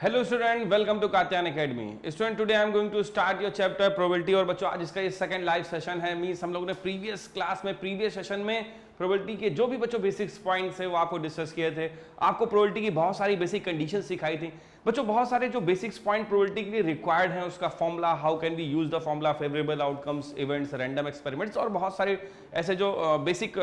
Hello student, welcome to Katyayan academy. Student, today I am going to start your chapter probability. और बच्चों, आज इसका ये सेकंड लाइव सेशन है। मींस हम लोगों ने प्रीवियस क्लास में प्रीवियस सेशन में प्रोबेबिलिटी के जो भी बच्चों बेसिक्स पॉइंट्स है वो आपको डिस्कस किए थे। आपको प्रोबेबिलिटी की बहुत सारी बेसिक कंडीशन सिखाई थी बच्चों। बहुत सारे जो बेसिक्स पॉइंट प्रोबेबिलिटी के लिए रिक्वायर्ड हैं, उसका formula, how can we use the formula, favourable outcomes, events, random experiments और बहुत सारे ऐसे जो बेसिक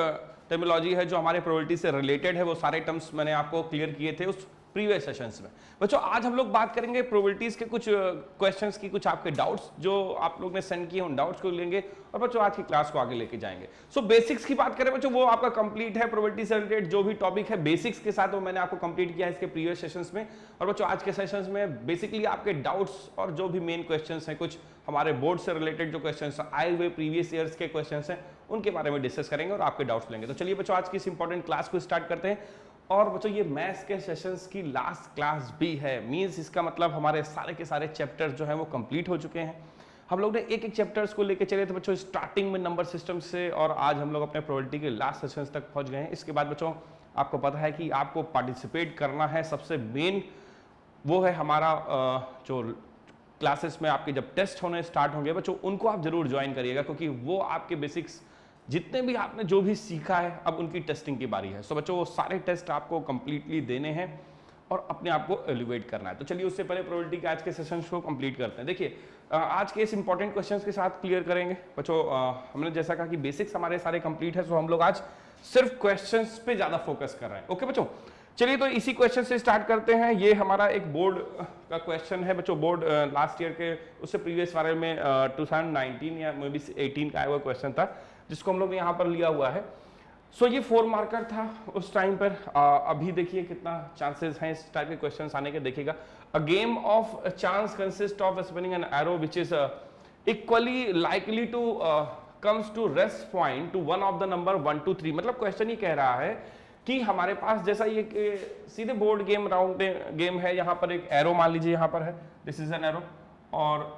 टर्मिनोलॉजी है जो हमारे प्रोबेबिलिटी से रिलेटेड है, वो सारे टर्म्स मैंने आपको क्लियर किए थे उस प्रीवियस सेशंस में। बच्चों, आज हम लोग बात करेंगे प्रोबेबिलिटीज के कुछ क्वेश्चंस की, कुछ आपके डाउट्स जो आप लोग ने सेंड किए, उन डाउट्स को लेंगे और बच्चों आज की क्लास को आगे लेके जाएंगे। सो बेसिक्स की बात करें बच्चों, वो आपका कंप्लीट है। प्रोबेबिलिटी से रिलेटेड जो भी टॉपिक है बेसिक्स के साथ, वो मैंने आपको कंप्लीट किया है इसके प्रीवियस सेशंस में। और बच्चों, आज के सेशंस में बेसिकली आपके डाउट्स और जो भी मेन क्वेश्चंस हैं, कुछ हमारे बोर्ड से रिलेटेड जो क्वेश्चंस आए हुए प्रीवियस ईयर्स के क्वेश्चंस हैं, उनके बारे में डिस्कस करेंगे और आपके डाउट्स लेंगे। तो चलिए बच्चों, आज की इस इंपॉर्टेंट क्लास को स्टार्ट करते हैं। और बच्चों, ये मैथ्स के सेशंस की लास्ट क्लास भी है। मींस इसका मतलब हमारे सारे के सारे चैप्टर्स जो हैं वो कंप्लीट हो चुके हैं। हम लोग ने एक एक चैप्टर्स को लेके चले थे बच्चों स्टार्टिंग में नंबर सिस्टम से, और आज हम लोग अपने प्रोबेबिलिटी के लास्ट सेशंस तक पहुंच गए हैं। इसके बाद बच्चों, आपको पता है कि आपको पार्टिसिपेट करना है। सबसे मेन वो है हमारा जो क्लासेस में आपके जब टेस्ट होने स्टार्ट होंगे बच्चों, उनको आप जरूर ज्वाइन करिएगा, क्योंकि वो आपके बेसिक्स जितने भी आपने जो भी सीखा है, अब उनकी टेस्टिंग की बारी है। सो बच्चों, वो सारे टेस्ट आपको कंप्लीटली देने हैं और अपने आप को एलिवेट करना है। तो चलिए, उससे पहले प्रोबेबिलिटी के आज के सेशंस को कंप्लीट करते हैं। देखिए, आज के इस इंपॉर्टेंट क्वेश्चंस के साथ क्लियर करेंगे बच्चों। हमने जैसा कहा कि बेसिक्स हमारे सारे कंप्लीट है, सो हम लोग आज सिर्फ क्वेश्चंस पे ज्यादा फोकस कर रहे हैं। ओके बच्चों, चलिए तो इसी क्वेश्चन से स्टार्ट करते हैं। ये हमारा एक बोर्ड का क्वेश्चन है बच्चों। बोर्ड लास्ट ईयर के उससे प्रीवियस वाले में 2019 या मे बी 18 का आया हुआ क्वेश्चन था, जिसको हम लोग यहाँ पर लिया हुआ है। सो ये 4 मार्कर था उस टाइम पर। अभी देखिए कितना चांसेस हैं इस टाइप के क्वेश्चंस आने के। देखिएगा, a game of chance consist of spinning an arrow which is equally likely to comes to rest point to one of the number 1 2 3। मतलब क्वेश्चन ये कह रहा है कि हमारे पास जैसा ये सीधे बोर्ड गेम राउंड गेम है, यहाँ पर एक एरो मान लीजिए यहाँ पर है, दिस इज एन एरो, और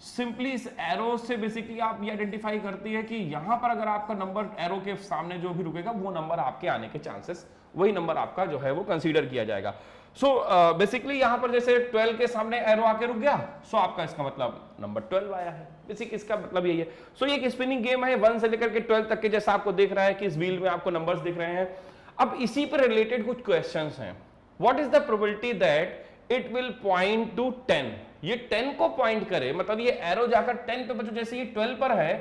सिंपली इस एरो से बेसिकली आप ये आइडेंटिफाई करती है कि यहां पर अगर आपका नंबर एरो के सामने जो भी रुकेगा, वो नंबर आपके आने के चांसेस, वही नंबर आपका जो है वो कंसीडर किया जाएगा। सो बेसिकली यहां पर जैसे 12 के सामने एरो आके रुक गया, सो आपका इसका मतलब नंबर 12 आया है। बेसिक इसका मतलब यही है। सो ये एक स्पिनिंग गेम है 1 से लेकर के 12 तक के, जैसा आपको दिख रहा है कि इस व्हील में आपको नंबर्स दिख रहे हैं। अब इसी पर रिलेटेड कुछ क्वेश्चंस हैं। What is the probability that it will point two 10? ये 10 को पॉइंट करे, मतलब ये एरो जाकर 10 पे बच्चों, जैसे ये 12 पर है,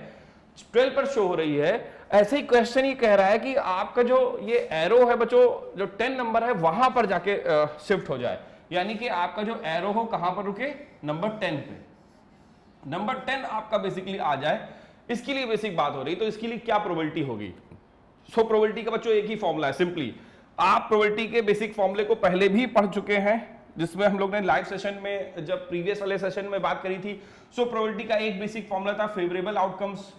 12 पर शो हो रही है, ऐसे ही क्वेश्चन ये कह रहा है कि आपका जो ये एरो है बच्चों, जो 10 नंबर है वहां पर जाके शिफ्ट हो जाए। यानी कि आपका जो एरो हो कहां पर रुके, नंबर 10 पे, नंबर 10 आपका बेसिकली आ जाए। इसके लिए बेसिक बात हो रही, तो इसके लिए क्या प्रोबेबिलिटी होगी? सो प्रोबेबिलिटी का बच्चों एक ही फॉर्मूला है। सिंपली आप प्रोबेबिलिटी के बेसिक फॉर्मूले को पहले भी पढ़ चुके हैं, जिसमें हम लोग ने लाइव सेशन में जब प्रीवियस वाले सेशन में बात करी थी। सो प्रोबेबिलिटी का एक बेसिक फॉर्मूला था favourable outcomes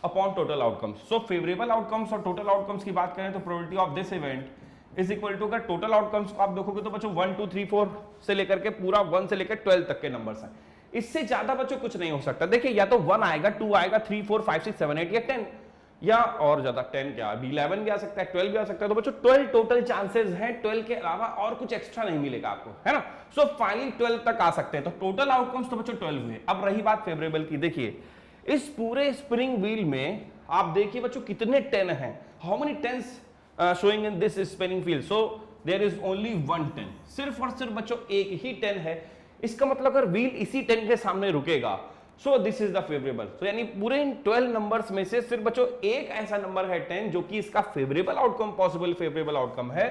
upon total outcomes. So favourable outcomes और टोटल आउटकम्स की बात करें तो probability of this event is equal to, अगर टोटल आउटकम्स को आप देखोगे तो बच्चों 1 2 3 4 से लेकर के पूरा 1 से लेकर 12 तक के नंबर्स हैं। इससे ज्यादा बच्चों कुछ नहीं हो सकता। देखिए, या तो 1 आएगा, 2 आएगा, 3 4 5 6 7 8 या 10, या और ज्यादा 10 क्या, 11 भी आ सकता है, 12 भी आ सकता है। तो बच्चों 12 टोटल चांसेस हैं, 12 के अलावा और कुछ एक्स्ट्रा नहीं मिलेगा आपको, है ना। सो फाइनली 12 तक आ सकते हैं। तो टोटल आउटकम्स तो बच्चों 12 हुए। अब रही बात फेवरेबल की। देखिए, इस पूरे स्पिनिंग व्हील में आप देखिए बच्चों कितने 10 हैं। How many 10s showing in this spinning wheel? So there is only 1 10। सिर्फ और सिर्फ बच्चों एक ही 10 है। इसका मतलब अगर व्हील इसी 10 के सामने रुकेगा, सो दिस इज द फेवरेबल। तो यानी पूरे इन 12 नंबर्स में से सिर्फ बच्चों एक ऐसा नंबर है 10 जो कि इसका favourable outcome, possible favourable outcome है।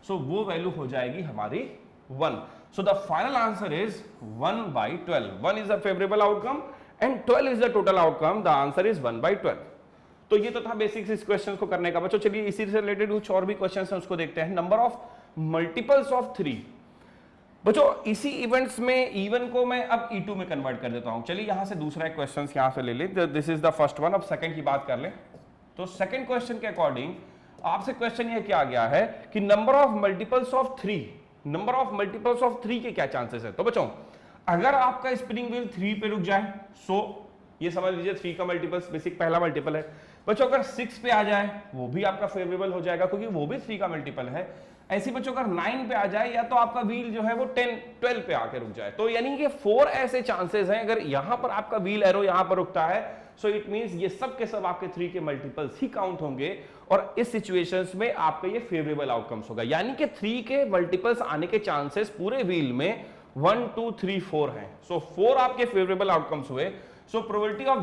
सो वो वैल्यू हो जाएगी हमारी 1। So the final answer is 1/12। 1 is the favourable outcome and 12 is the total outcome. The answer is 1/12। तो ये तो था बेसिक्स इस क्वेश्चन को करने का बच्चों। चलिए इसी से रिलेटेड कुछ और भी क्वेश्चन है, उसको देखते हैं। नंबर ऑफ मल्टीपल्स ऑफ 3 बच्चों, इसी इवेंट्स में इवन को मैं अब E2 में कन्वर्ट कर देता हूं। चलिए यहां से दूसरा एक क्वेश्चन यहां से ले ले, this is the first one. अब सेकंड की बात कर ले, तो सेकंड क्वेश्चन के अकॉर्डिंग आपसे क्वेश्चन ये क्या गया है कि number of multiples of 3, number of multiples of 3 के क्या चांसेस है? तो बच्चों, अगर आपका स्पिनिंग व्हील 3 पे रुक जाए, सो ये समझ लीजिए 3 का मल्टीपल्स बेसिक पहला मल्टीपल है। बच्चों, अगर 6 पे आ जाए, वो भी आपका फेवरेबल हो जाएगा, क्योंकि वो भी 3 का मल्टीपल है। ऐसी बच्चों अगर 9 पे आ जाए या तो आपका व्हील जो है वो 10 12 पे आके रुक जाए। तो यानी कि 4 ऐसे चांसेस हैं, अगर यहां पर आपका व्हील एरो यहां पर रुकता है सो इट मींस ये सब के सब आपके 3 के मल्टीपल्स ही काउंट होंगे और इस सिचुएशंस में आपका ये फेवरेबल आउटकम्स होगा। यानी कि 3 के मल्टीपल्स आने के चांसेस पूरे व्हील में 1 2 3 4 हैं। सो 4 आपके फेवरेबल आउटकम्स हुए। सो probability of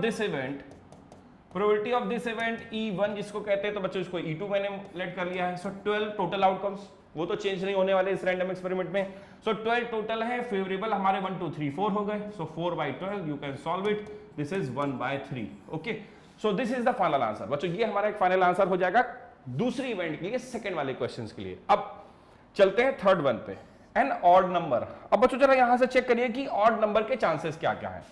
this event E1 जिसको कहते हैं, तो बच्चों इसको E2 मैंने लेट कर लिया है। सो 12 टोटल आउटकम्स, वो तो चेंज नहीं होने वाले इस रैंडम एक्सपेरिमेंट में। सो 12 टोटल है, फेवरेबल हमारे 1 2 3 4 हो गए। सो 4/12 you can solve it, this is 1/3। Okay, so this is the final answer. बच्चों ये हमारा एक फाइनल आंसर हो जाएगा दूसरी इवेंट के लिए, सेकंड वाले क्वेश्चंस के लिए। अब चलते हैं थर्ड वन पे, एन ऑड नंबर। अब बच्चों जरा यहां से चेक करिए कि ऑड नंबर के चांसेस क्या क्या है।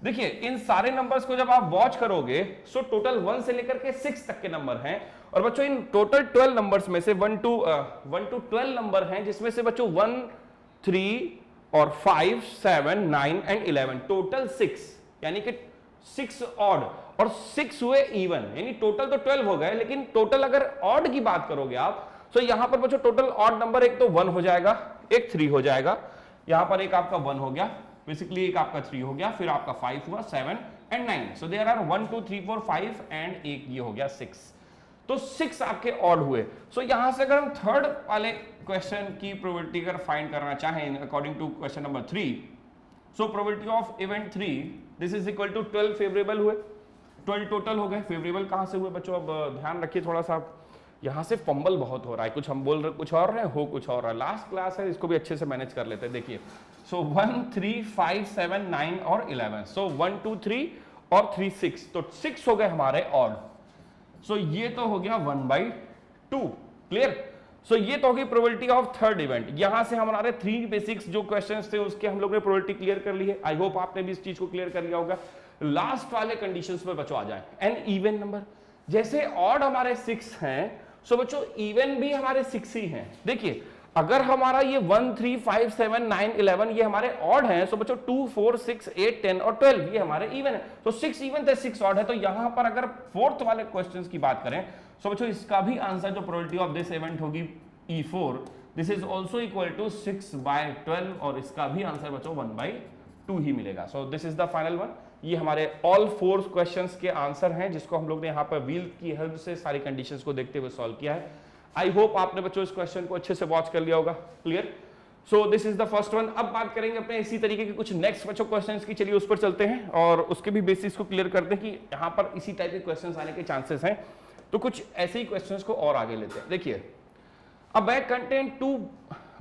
देखिए इन सारे नंबर्स को जब आप वॉच करोगे सो टोटल 1 से लेकर के 6 तक के नंबर हैं, और बच्चों इन टोटल 12 नंबर्स में से 1 to 12 नंबर हैं, जिसमें से बच्चों 1 3 और 5 7 9 एंड 11 टोटल 6, यानी कि 6 ऑड और 6 हुए इवन, यानी टोटल तो 12 हो गए, लेकिन टोटल अगर ऑड की बात करोगे आप तो यहां पर बच्चों टोटल ऑड नंबर एक तो 1 हो जाएगा, एक 3 हो जाएगा, यहां पर एक आपका 1 हो गया, बेसिकली एक आपका 3 हो गया, फिर आपका 5 हुआ, 7 and 9। So there are 1 2 3 4 5 and एक ये हो गया 6। तो 6 आपके ऑड हुए। सो यहां से अगर हम थर्ड वाले क्वेश्चन की प्रोबेबिलिटी अगर फाइंड करना चाहें according to question number 3, so probability of event 3 this is equal to 12 favourable हुए, 12 टोटल हो गए। फेवरेबल कहां से हुए बच्चों, अब ध्यान रखिए थोड़ा सा, यहां से फंबल बहुत हो रहा है, कुछ हम बोल रहे कुछ और रहे हो कुछ और रहा है। लास्ट क्लास है, इसको भी अच्छे से मैनेज कर लेते हैं। देखिए सो 1 3 5 7 9 और 11, सो 1 2 3 और 3 6, तो 6 हो गए हमारे ऑड। सो ये तो हो गया 1/2, क्लियर। सो ये तो होगी प्रोबेबिलिटी ऑफ थर्ड इवेंट। यहां से हमारे 3 बेसिक्स जो क्वेश्चंस थे उसके हम लोग ने प्रोबेबिलिटी क्लियर कर ली है। आई होप आपने भी इस चीज को क्लियर कर लिया होगा। लास्ट वाले कंडीशंस पे बच्चों आ जाए, एन इवन नंबर, जैसे ऑड हमारे 6 हैं सो बच्चों इवन भी हमारे 6 ही हैं। देखिए अगर हमारा ये 1 3 5 7 9 11 ये हमारे ऑड हैं, सो बच्चों 2 4 6 8 10 और 12 ये हमारे इवन है। तो 6 इवन थे, 6 ऑड है। तो यहां पर अगर फोर्थ वाले क्वेश्चंस की बात करें सो बच्चों इसका भी आंसर जो प्रोबेबिलिटी ऑफ दिस इवेंट होगी E4, this is also equal to 6/12 और इसका भी आंसर बच्चों 1/2 ही मिलेगा। So this is the final one. ये हमारे ऑल 4 क्वेश्चंस के आंसर हैं जिसको हम लोग ने यहाँ पर व्हील की हेल्प से सारी कंडीशंस को देखते हुए सॉल्व किया है। आई होप आपने बच्चों इस क्वेश्चन को अच्छे से वॉच कर लिया होगा, clear. So this is the first one. अब बात करेंगे अपने इसी तरीके के कुछ नेक्स्ट बच्चों क्वेश्चंस की, चलिए उस पर चलते हैं और उसके भी बेसिक्स को क्लियर करते हैं कि यहाँ पर इसी टाइप के क्वेश्चंस आने के चांसेस हैं। तो कुछ ऐसे ही क्वेश्चंस को और आगे लेते हैं। देखिए अ बैग कंटेन 2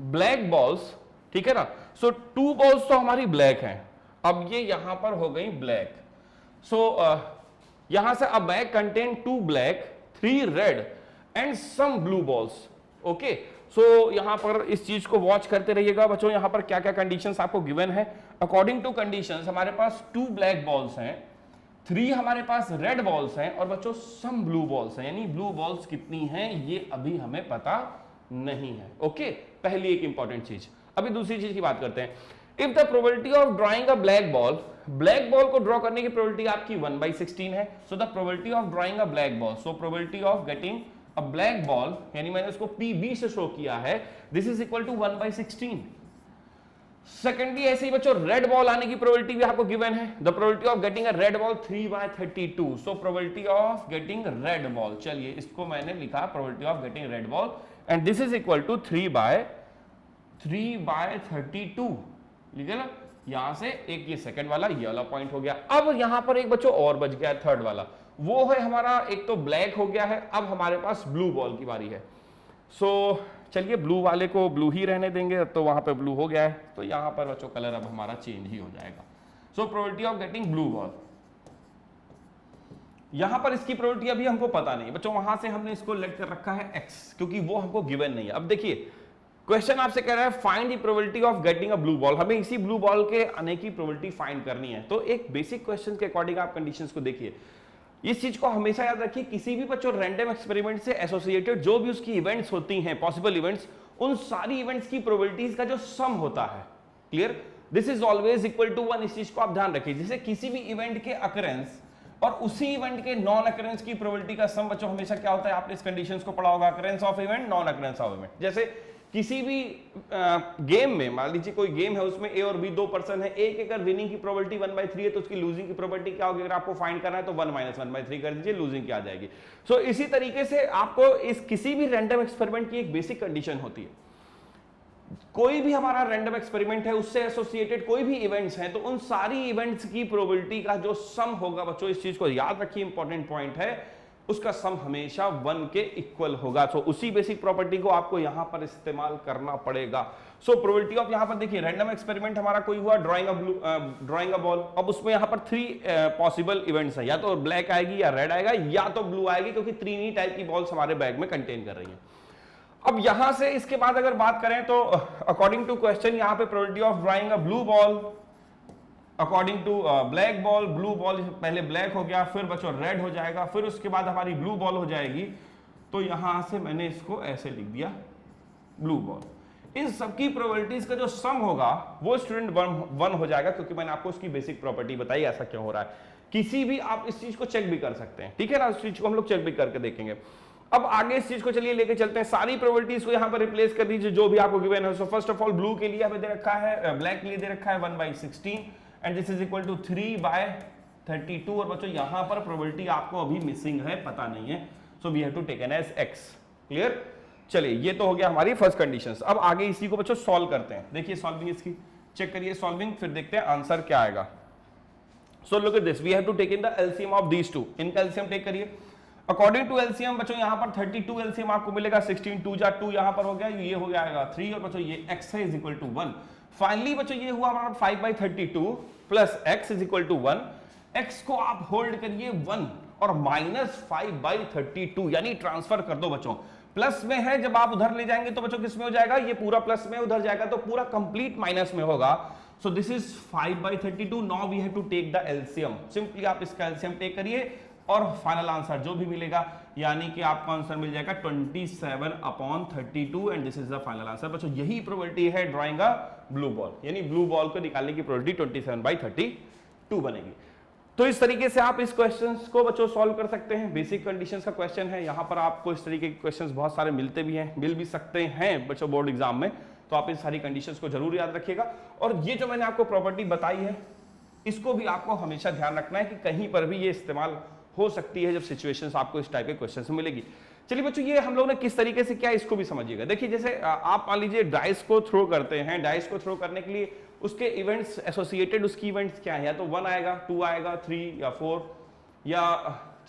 ब्लैक बॉल्स, ठीक है ना। सो 2 बॉल्स तो हमारी ब्लैक हैं, अब ये यहां पर हो गई ब्लैक। सो यहां से a bag contain 2 black 3 red and some blue balls. Okay, so यहां पर इस चीज को वॉच करते रहिएगा बच्चों, यहां पर क्या क्या कंडीशंस आपको गिवन है। अकॉर्डिंग टू कंडीशंस हमारे पास 2 ब्लैक बॉल्स हैं, 3 हमारे पास रेड बॉल्स हैं और बच्चों सम ब्लू बॉल्स हैं, यानी ब्लू बॉल्स कितनी हैं ये अभी हमें पता नहीं है। ओके, पहली एक इंपॉर्टेंट चीज। अभी दूसरी चीज की बात करते हैं। If the probability of drawing a black ball को ड्रॉ करने की प्रोबेबिलिटी आपकी 1/16 है। So the probability of drawing a black ball, so probability of getting a black ball, यानी मैंने उसको PB से शो किया है, this is equal to 1/16। Secondly ऐसे ही बच्चों रेड बॉल आने की प्रोबेबिलिटी भी आपको गिवन है। The probability of getting a red ball 3/32। So probability of getting red ball, चलिए इसको मैंने लिखा probability of getting red ball and this is equal to 3/32, ठीक है ना। यहां से एक ये सेकंड वाला ये वाला पॉइंट हो गया। अब यहां पर एक बच्चों और बच गया थर्ड वाला, वो है हमारा एक तो ब्लैक हो गया है, अब हमारे पास ब्लू बॉल की बारी है। सो चलिए ब्लू वाले को ब्लू ही रहने देंगे, तो वहां पे ब्लू हो गया है, तो यहां पर बच्चों कलर अब हमारा चेंज ही हो जाएगा। सो probability of getting blue ball, यहां पर इसकी प्रोबेबिलिटी अभी हमको पता नहीं बच्चों, वहां से हमने इसको लेट कर रखा है x, क्योंकि वो हमको गिवन नहीं है। अब देखिए क्वेश्चन आपसे कह रहा है find the probability of getting a blue ball, हमें इसी ब्लू बॉल के आने की प्रोबेबिलिटी फाइंड करनी है। तो एक बेसिक क्वेश्चन के अकॉर्डिंग आप कंडीशंस को देखिए, इस चीज को हमेशा याद रखिए, किसी भी बच्चों रैंडम एक्सपेरिमेंट से एसोसिएटेड जो भी उसकी इवेंट्स होती हैं, पॉसिबल इवेंट्स, उन सारी इवेंट्स की प्रोबेबिलिटीज का जो सम होता है, clear, this is always equal to 1। इस चीज को आप ध्यान रखिए, जैसे किसी भी इवेंट के अकरेंस और उसी इवेंट के नॉन अकरेंस की प्रोबेबिलिटी का सम बच्चों हमेशा क्या होता है, आपने इस कंडीशंस को पढ़ा होगा, occurrence of event, non occurrence of event. जैसे किसी भी गेम में, मान लीजिए कोई गेम है उसमें ए और बी दो पर्सन है, ए की अगर विनिंग की प्रोबेबिलिटी 1/3 है तो उसकी लूजिंग की प्रोबेबिलिटी क्या होगी? अगर आपको फाइंड करना है तो 1 - 1/3 कर दीजिए, लूजिंग क्या आ जाएगी। सो इसी तरीके से आपको इस किसी भी रैंडम एक्सपेरिमेंट की एक बेसिक कंडीशन होती है। कोई भी हमारा रैंडम एक्सपेरिमेंट है उससे एसोसिएटेड कोई भी इवेंट्स हैं तो उन सारी इवेंट्स की प्रोबेबिलिटी का जो सम होगा, बच्चों इस चीज को याद रखिए, इंपॉर्टेंट पॉइंट है, उसका सम हमेशा 1 के इक्वल होगा। सो उसी बेसिक प्रॉपर्टी को आपको यहां पर इस्तेमाल करना पड़ेगा। सो प्रोबेबिलिटी ऑफ, यहां पर देखिए रैंडम एक्सपेरिमेंट हमारा कोई हुआ, ड्राइंग अ बॉल। अब उसमें यहां पर 3 पॉसिबल इवेंट्स हैं, या तो ब्लैक आएगी या रेड आएगा या तो ब्लू आएगी, क्योंकि 3 ही टाइप की बॉल्स हमारे बैग में कंटेन कर रही हैं। अब यहां से इसके बाद अगर बात करें तो अकॉर्डिंग टू क्वेश्चन यहां पे probability of drawing a blue ball according to black ball, blue ball पहले ब्लैक हो गया, फिर बच्चों रेड हो जाएगा, फिर उसके बाद हमारी ब्लू बॉल हो जाएगी। तो यहां से मैंने इसको ऐसे लिख दिया ब्लू बॉल। इन सबकी प्रोबेबिलिटीज का जो सम होगा वो स्टूडेंट 1 हो जाएगा, क्योंकि मैंने आपको उसकी बेसिक प्रॉपर्टी बताई ऐसा क्यों हो रहा है। किसी भी आप इस चीज को चेक भी कर सकते हैं, ठीक है ना, इस चीज को हम लोग चेक भी करके देखेंगे। अब आगे इस चीज को चलिए लेके चलते हैं, सारी प्रोबेबिलिटीज को यहां पर रिप्लेस कर दीजिए जो भी आपको गिवन है। So first of all blue के लिए हमें दे रखा है, ब्लैक के लिए दे रखा है 1/16 and this is equal to 3/32। और बच्चों यहां पर प्रोबेबिलिटी आपको अभी मिसिंग है, पता नहीं है, so we have to take an as x। Clear? चलिए ये तो हो गया हमारी फर्स्ट कंडीशंस। अब आगे इसी को बच्चों सॉल्व करते हैं। देखिए सॉल्विंग इसकी चेक करिए, सॉल्विंग, फिर देखते हैं आंसर क्या आएगा। So look at this, we have to take in the LCM of these two. इनका एलसीएम टेक करिए। अकॉर्डिंग टू एलसीएम बच्चों यहां पर 32 एलसीएम आपको मिलेगा, 16 2 जा 2 यहां पर हो गया, ये हो जाएगा 3 और बच्चों ये x है इज इक्वल टू 1। फाइनली बच्चों ये हुआ हमारा 5/32 plus x is equal to 1। x को आप होल्ड करिए 1 और माइनस 5/32 यानी ट्रांसफर कर दो बच्चों। प्लस में है, जब आप उधर ले जाएंगे तो बच्चों किस में हो जाएगा? ये पूरा प्लस में, उधर जाएगा तो पूरा कंप्लीट माइनस में होगा। So this is 5/32। Now we have to take the LCM. Simply आप इसका एलसीएम टेक करिए और फाइनल आंसर जो भी मिलेगा, यानी कि आपको आंसर मिल जाएगा 27/32 and this is the final answer. बच्चों यही प्रोबेबिलिटी है ड्राइंग अ ब्लू बॉल, यानी ब्लू बॉल को निकालने की प्रोबेबिलिटी 27/32 बनेगी। तो इस तरीके से आप इस क्वेश्चंस को बच्चों सॉल्व कर सकते हैं। बेसिक कंडीशंस का क्वेश्चन है, यहां पर आपको इस तरीके के क्वेश्चंस बहुत सारे मिलते भी हैं, मिल भी सकते हैं बच्चों बोर्ड एग्जाम में, तो आप इन सारी कंडीशंस को जरूर याद रखिएगा। और ये जो मैंने आपको प्रॉपर्टी बताई है इसको भी आपको हमेशा ध्यान रखना है कि कहीं पर भी ये इस्तेमाल हो सकती है जब सिचुएशंस आपको इस टाइप के क्वेश्चन से मिलेगी। चलिए बच्चों ये हम लोग ने किस तरीके से किया इसको भी समझिएगा। देखिए जैसे आप मान लीजिए डाइस को थ्रो करते हैं, डाइस को थ्रो करने के लिए उसके इवेंट्स एसोसिएटेड, उसकी इवेंट्स क्या है, या तो 1 आएगा, 2 आएगा, 3 या 4, या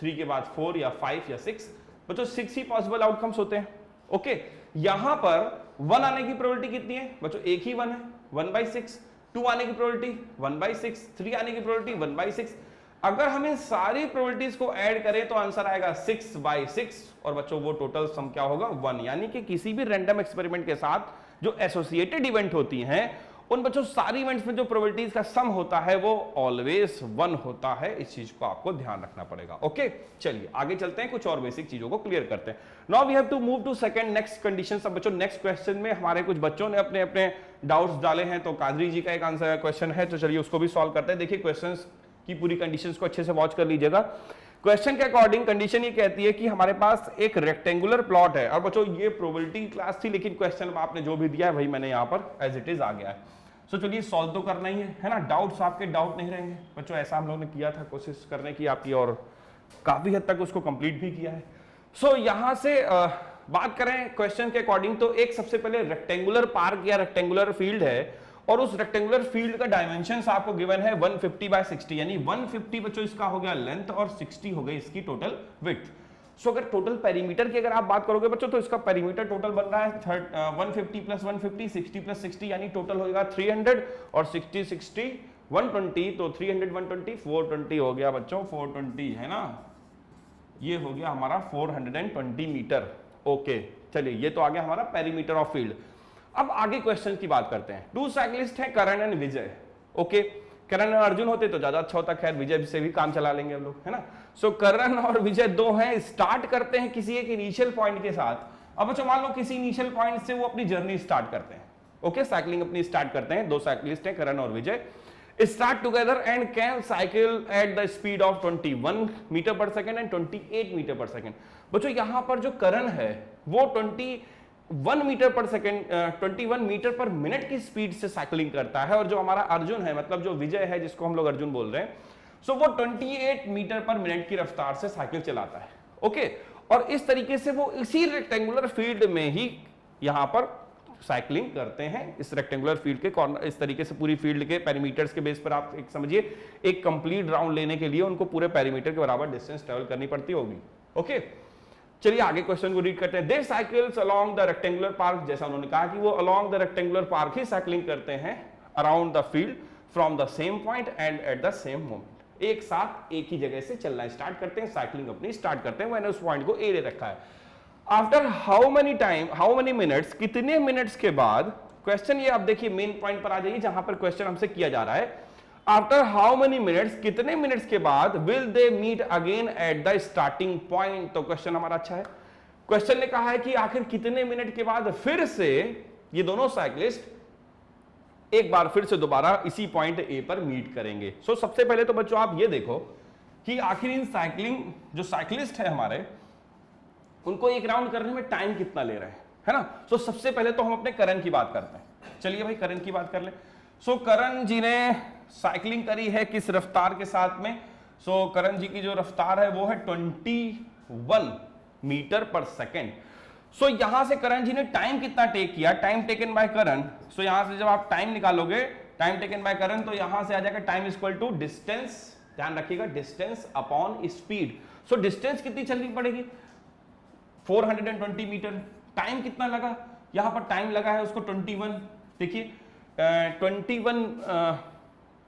3 के बाद 4 या 5 या 6। बच्चों 6 ही पॉसिबल आउटकम्स होते हैं। ओके, यहां पर 1 आने की प्रोबेबिलिटी कितनी है बच्चों? एक ही 1 है, 1/6। 2 आने की प्रोबेबिलिटी 1/6, 3 आने की प्रोबेबिलिटी 1/6। अगर हम इन सारी प्रोबेबिलिटीज को ऐड करें तो आंसर आएगा 6/6 और बच्चों वो टोटल सम क्या होगा? 1। यानी कि किसी भी रैंडम एक्सपेरिमेंट के साथ जो एसोसिएटेड इवेंट होती हैं उन बच्चों सारी इवेंट्स में जो प्रोबेबिलिटीज का सम होता है वो ऑलवेज 1 होता है। इस चीज को आपको ध्यान रखना पड़ेगा। ओके, चलिए आगे चलते हैं, कुछ और बेसिक चीजों को क्लियर करते हैं। Now we have to move to second next condition. सब बच्चों नेक्स्ट क्वेश्चन में हमारे कुछ बच्चों ने अपने अपने डाउट्स डाले हैं, तो कादरी जी का एक आंसर क्वेश्चन है, तो चलिए उसको भी सॉल्व करते हैं। देखिए क्वेश्चन की पूरी कंडीशंस को अच्छे से वॉच कर लीजिएगा। क्वेश्चन के अकॉर्डिंग कंडीशन ये कहती है कि हमारे पास एक रेक्टेंगुलर प्लॉट है, और बच्चों ये प्रोबेबिलिटी क्लास थी लेकिन क्वेश्चन में आपने जो भी दिया है वही मैंने यहाँ पर एज इट इज आ गया है। सो चलिए सॉल्व तो करना ही है ना, डाउट्स आपके डाउट नहीं रहेंगे बच्चों। ऐसा हम लोगों ने किया था, कोशिश करने की आपकी, और काफी हद तक उसको कंप्लीट भी किया है। सो यहाँ से बात करें क्वेश्चन के अकॉर्डिंग, तो एक सबसे पहले रेक्टेंगुलर पार्क या रेक्टेंगुलर फील्ड है, और उस रेक्टेंगुलर फील्ड का डायमेंशंस आपको गिवन है 150/60, यानी 150 बच्चों इसका हो गया लेंथ और 60 हो गई इसकी टोटल विड्थ। सो अगर टोटल पेरीमीटर की अगर आप बात करोगे बच्चों तो इसका पेरीमीटर टोटल बन रहा है 150 + 150, 60 + 60, यानी टोटल होगा 300, और 60 60 120, तो 300 120 420 हो गया बच्चों, 420 है ना, ये हो गया हमारा 420 मीटर। ओके, चलिए ये तो आ गया हमारा पेरीमीटर ऑफ फील्ड। अब आगे क्वेश्चन की बात करते हैं। 2 साइक्लिस्ट हैं, करण एंड विजय। ओके, करण और अर्जुन होते तो ज्यादा अच्छा होता, खैर विजय से भी काम चला लेंगे हम लोग, है ना। सो करण और विजय दो हैं, स्टार्ट करते हैं किसी एक इनिशियल पॉइंट के साथ। अब बच्चों मान लो किसी इनिशियल पॉइंट से वो अपनी जर्नी स्टार्ट करते हैं। ओके, साइकिलिंग अपनी स्टार्ट करते हैं। 2 साइक्लिस्ट हैं, करण और Vijay, start together and can cycle at the speed of 21 metre per second and 28 metre per second. बच्चों यहां पर जो करण है वो 1 मीटर पर सेकेंड 21 मीटर पर मिनट की स्पीड से साइकिलिंग करता है, और जो हमारा अर्जुन है, मतलब जो विजय है जिसको हम लोग अर्जुन बोल रहे हैं, सो वो 28 मीटर पर मिनट की रफ्तार से साइकिल चलाता है। ओके, और इस तरीके से वो इसी रेक्टेंगुलर फील्ड में ही यहां पर साइकिलिंग करते हैं, इस रेक्टेंगुलर फील्ड के कॉर्नर, इस तरीके से पूरी फील्ड के पेरीमीटर्स के बेस पर आप एक समझिए एक कंप्लीट राउंड लेने के लिए उनको पूरे पेरीमीटर के बराबर डिस्टेंस ट्रेवल करनी पड़ती होगी। ओके, चलिए आगे क्वेश्चन को रीड करते हैं। They cycles along the rectangular park, जैसा उन्होंने कहा कि वो अलोंग द रेक्टेंगुलर पार्क ही साइकिलिंग करते हैं around the field from the same point and at the same moment. एक साथ एक ही जगह से चलना स्टार्ट करते हैं, साइकिलिंग अपनी स्टार्ट करते हैं। मैंने उस पॉइंट को ए दे रखा है। आफ्टर हाउ मेनी मिनट्स, कितने मिनट्स के बाद, क्वेश्चन ये, आप देखिए मेन पॉइंट पर आ जाइए जहां पर क्वेश्चन हमसे किया जा रहा है। आफ्टर हाउ मेनी मिनट्स, कितने मिनट्स के बाद will they meet again at the starting point. तो क्वेश्चन हमारा अच्छा है। क्वेश्चन ने कहा है कि आखिर कितने मिनट के बाद फिर से ये दोनों साइक्लिस्ट एक बार फिर से दोबारा इसी पॉइंट ए पर मीट करेंगे। सो सबसे पहले तो बच्चों आप ये देखो कि आखिर इन साइकिलिंग जो साइक्लिस्ट है हमारे, उनको एक राउंड करने में टाइम कितना ले रहे हैं, है ना। सो सबसे पहले तो हम अपने करण की बात करते हैं। चलिए भाई करण की बात कर ले। सो करण जी ने साइकिलिंग करी है किस रफ्तार के साथ में। सो करण जी की जो रफ्तार है वो है 21 मीटर पर सेकेंड। सो यहां से करण जी ने टाइम कितना टेक किया, टाइम टेकन बाय करण। सो यहां से जब आप टाइम निकालोगे, टाइम टेकन बाय करण, तो यहां से आ जाएगा टाइम इक्वल टू डिस्टेंस, ध्यान रखिएगा, distance upon speed. So distance कितनी चलनी पड़ेगी, 420 मीटर। टाइम कितना लगा, यहां पर टाइम लगा है उसको 21, देखिए 21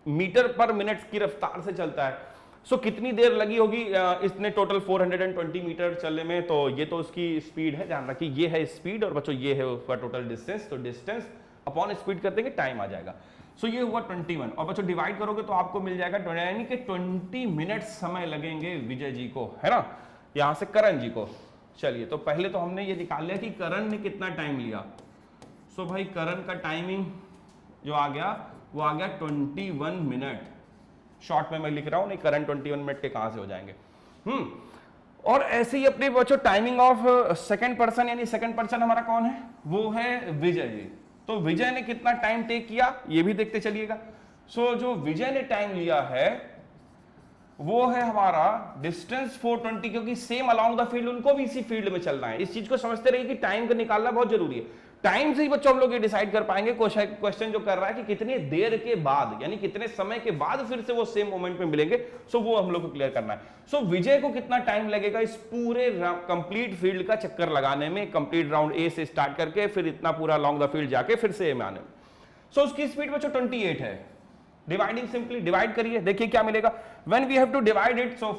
मीटर पर मिनट की रफ्तार से चलता है। सो कितनी देर लगी होगी इसने टोटल 420 मीटर चलने में। तो ये तो उसकी स्पीड है, ध्यान रखिए ये है स्पीड, और बच्चों ये है उसका टोटल डिस्टेंस। तो डिस्टेंस अपॉन स्पीड कर देंगे, टाइम आ जाएगा। सो ये हुआ 21, और बच्चों डिवाइड करोगे तो आपको मिल जाएगा, यानी कि 20 मिनट समय लगेंगे विजय जी को, है ना, यहां से करण जी को। चलिए तो पहले तो हमने ये निकाल लिया कि करण ने कितना टाइम लिया। सो भाई करण का टाइमिंग जो आ गया वो आ गया 21 मिनट। शॉर्ट में मैं लिख रहा हूं, नहीं करंट 21 मिनट के कहां से हो जाएंगे। और ऐसे ही अपने बच्चों टाइमिंग ऑफ सेकंड पर्सन, यानी सेकंड पर्सन हमारा कौन है, वो है विजय जी। तो विजय ने कितना टाइम टेक किया ये भी देखते चलिएगा। सो जो विजय ने टाइम लिया है वो है हमारा डिस्टेंस 420, क्योंकि सेम अलोंग द फील्ड, उनको भी इसी फील्ड में चलना है। इस चीज को समझते रहिए कि टाइम को निकालना बहुत जरूरी है। टाइम से ही बच्चों हम लोग ये डिसाइड कर पाएंगे क्वेश्चन जो कर रहा है कि कितनी देर के बाद, यानी कितने समय के बाद फिर से वो सेम मोमेंट में मिलेंगे। सो वो हम लोग को क्लियर करना है। सो विजय को कितना टाइम लगेगा इस पूरे कंप्लीट फील्ड का चक्कर लगाने में, कंप्लीट राउंड ए से स्टार्ट करके फिर इतना पूरा अलोंग द फील्ड जाके फिर से ए में आने में। सो उसकी स्पीड बच्चों 28 है। डिवाइडिंग, सिंपली डिवाइड करिए, देखिए क्या मिलेगा। When we have to divide it, so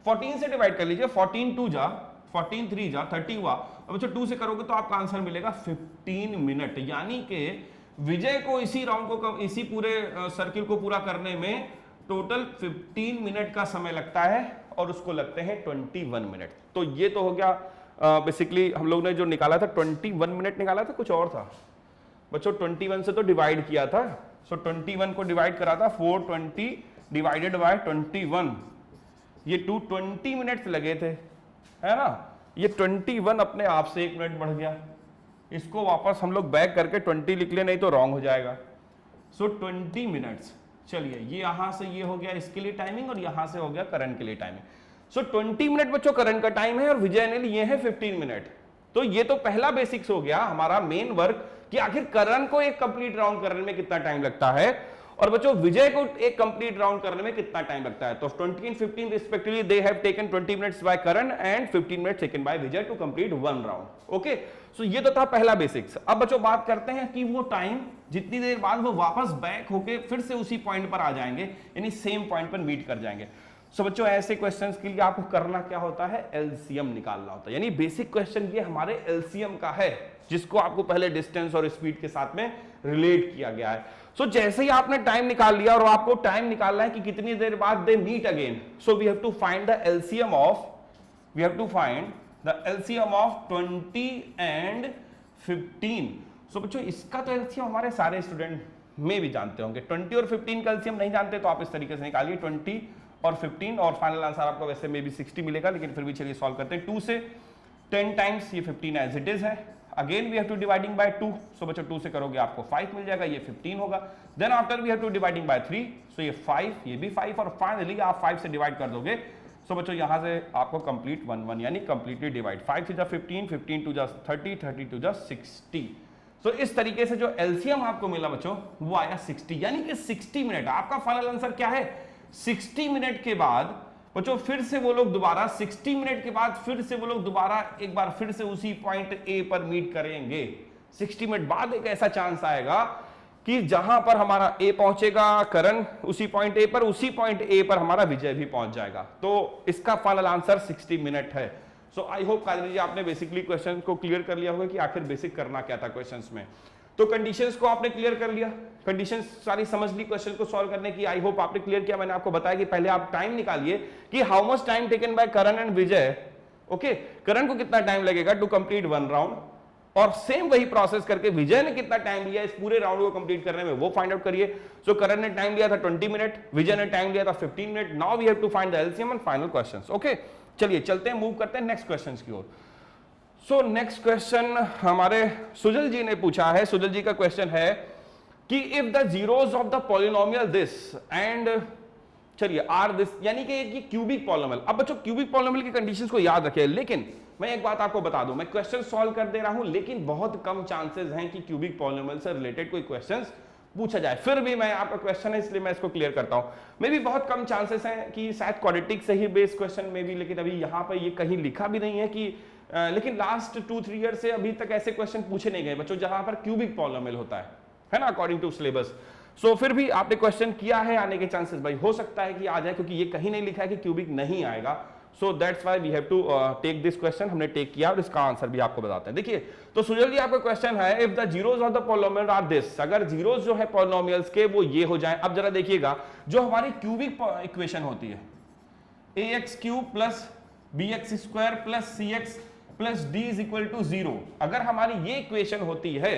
14 से डिवाइड कर लीजिए, 14 2 जा 14 3 जा 30 हुआ। अब बच्चों 2 से करोगे तो आपका आंसर मिलेगा 15 मिनट। यानी कि विजय को इसी राउंड को, इसी पूरे सर्किल को पूरा करने में टोटल 15 मिनट का समय लगता है, और उसको लगते हैं 21 मिनट। तो ये तो हो गया बेसिकली हम लोग ने जो निकाला था 21 मिनट निकाला था, कुछ और था बच्चों, 21 से तो डिवाइड किया था। सो 21 को डिवाइड करा था, 420 डिवाइडेड बाय 21, ये 220 मिनट्स लगे थे, है ना। ये 21 अपने आप से 1 मिनट बढ़ गया। इसको वापस हम लोग बैक करके 20 लिख ले, नहीं तो रॉन्ग हो जाएगा। सो 20 मिनट्स। चलिए ये यहां से ये हो गया इसके लिए टाइमिंग, और यहां से हो गया करण के लिए टाइमिंग। सो 20 मिनट बच्चों करण का टाइम है, और विजय ने लिए है 15 मिनट। तो ये तो पहला बेसिक्स हो गया हमारा मेन वर्क, कि आखिर करण को एक कंप्लीट राउंड करने में कितना टाइम लगता है, और बच्चों विजय को एक कंप्लीट राउंड करने में कितना टाइम लगता है। तो 20 and 15 respectively they have taken 20 minutes by Karan and 15 minutes taken by Vijay to complete 1 round. Okay, so ये तो था पहला बेसिक्स। अब बच्चों बात करते हैं कि वो टाइम जितनी देर बाद वो वापस बैक होके फिर से उसी पॉइंट पर आ जाएंगे, यानी सेम पॉइंट पर मीट कर जाएंगे। सो बच्चों ऐसे क्वेश्चंस के लिए आपको करना क्या होता है, एलसीएम निकालना होता है। यानी बेसिक क्वेश्चन ये हमारे एलसीएम का है, जिसको आपको पहले डिस्टेंस और स्पीड के साथ में रिलेट किया गया है। सो जैसे ही आपने टाइम निकाल लिया, और आपको टाइम निकालना है कि कितनी देर बाद they meet again, so we have to find the LCM of 20 and 15। सो बच्चों इसका तो एलसीएम हमारे सारे स्टूडेंट में भी जानते होंगे। 20 और 15 का एलसीएम नहीं जानते तो आप इस तरीके से निकालिए 20 और 15, और फाइनल आंसर आपको वैसे में भी 60 मिलेगा, लेकिन फिर भी चलिए सॉल्व करते हैं। 2 से 10 टाइम्स ये 15 एज इट इज है, again we have to dividing by 2, सो बच्चों 2 से करोगे आपको 5 मिल जाएगा, ये 15 होगा, then after we have to dividing by 3, so ये 5, ये भी 5 और फाइनली आप 5 से डिवाइड कर दोगे, सो बच्चों यहां से आपको कंप्लीट 1 1 यानी कंप्लीटली डिवाइड, 5 3 15, 15 2 30, 30 2 60। सो इस तरीके से जो एलसीएम आपको मिला बच्चों वो आया 60, यानी कि 60 मिनट आपका फाइनल आंसर क्या है। 60 मिनट के बाद बच्चों फिर से वो लोग दोबारा 60 मिनट के बाद फिर से वो लोग दोबारा एक बार फिर से उसी पॉइंट ए पर मीट करेंगे। 60 मिनट बाद एक ऐसा चांस आएगा कि जहां पर हमारा ए पहुंचेगा करण उसी पॉइंट ए पर, उसी पॉइंट ए पर हमारा विजय भी पहुंच जाएगा। तो इसका फाइनल आंसर 60 मिनट है। सो आई होप काजल जी आपने बेसिकली क्वेश्चन को क्लियर कर लिया होगा कि आखिर बेसिक करना क्या था क्वेश्चंस में। तो कंडीशंस को आपने क्लियर कर लिया, कंडीशंस सारी समझ ली क्वेश्चन को सॉल्व करने की। आई होप आपने क्लियर किया। मैंने आपको बताया कि पहले आप टाइम निकालिए कि how much time taken by Karan and Vijay. Okay, Karan को कितना टाइम लगेगा टू कंप्लीट 1 राउंड, और सेम वही प्रोसेस करके विजय ने कितना टाइम लिया इस पूरे राउंड को कंप्लीट करने में, वो फाइंड आउट करिए। सो करण ने टाइम लिया था 20 मिनट, विजय ने टाइम लिया था 15 minute. Now we have to find the LCM and final questions. Okay, चलिए चलते हैं, मूव करते हैं नेक्स्ट क्वेश्चंस की ओर। सो नेक्स्ट क्वेश्चन हमारे सुजल जी ने पूछा है। सुजल जी का क्वेश्चन है कि if the zeros of the polynomial this and चलिए आर दिस, यानी कि ये क्यूबिक पॉलिनोमियल। अब बच्चों क्यूबिक पॉलिनोमियल की कंडीशंस को याद रखें, लेकिन मैं एक बात आपको बता दूं, मैं क्वेश्चन सॉल्व कर दे रहा हूं लेकिन बहुत कम चांसेस हैं कि क्यूबिक पॉलिनोमियल से रिलेटेड कोई क्वेश्चंस पूछा जाए। फिर भी मैं आपका क्वेश्चन है इसलिए मैं इसको क्लियर करता हूं। मे भी बहुत कम चांसेस हैं कि शायद क्वाड्रेटिक से ही बेस्ड क्वेश्चन में भी, लेकिन अभी यहां पर ये कहीं लिखा भी नहीं है कि लेकिन लास्ट 2-3 ईयर से अभी तक ऐसे क्वेश्चन पूछे नहीं गए बच्चों जहां पर क्यूबिक पॉलिनोमियल होता है ना, अकॉर्डिंग टू सिलेबस। सो फिर भी आपने क्वेश्चन किया है, आने के चांसेस भाई हो सकता है कि आ जाए, क्योंकि ये कहीं नहीं लिखा है कि क्यूबिक नहीं आएगा। So that's why we have to take this question. हमने टेक किया और इसका आंसर भी आपको बताते हैं। देखिए तो सुजल जी आपका क्वेश्चन है if the zeros of the polynomial are this, अगर जीरोस जो है पॉलिनोमियल्स के वो ये हो जाए। अब जरा देखिएगा, जो हमारी क्यूबिक इक्वेशन होती है ax³ plus bx² plus cx plus d is equal to 0, अगर हमारी ये इक्वेशन होती है,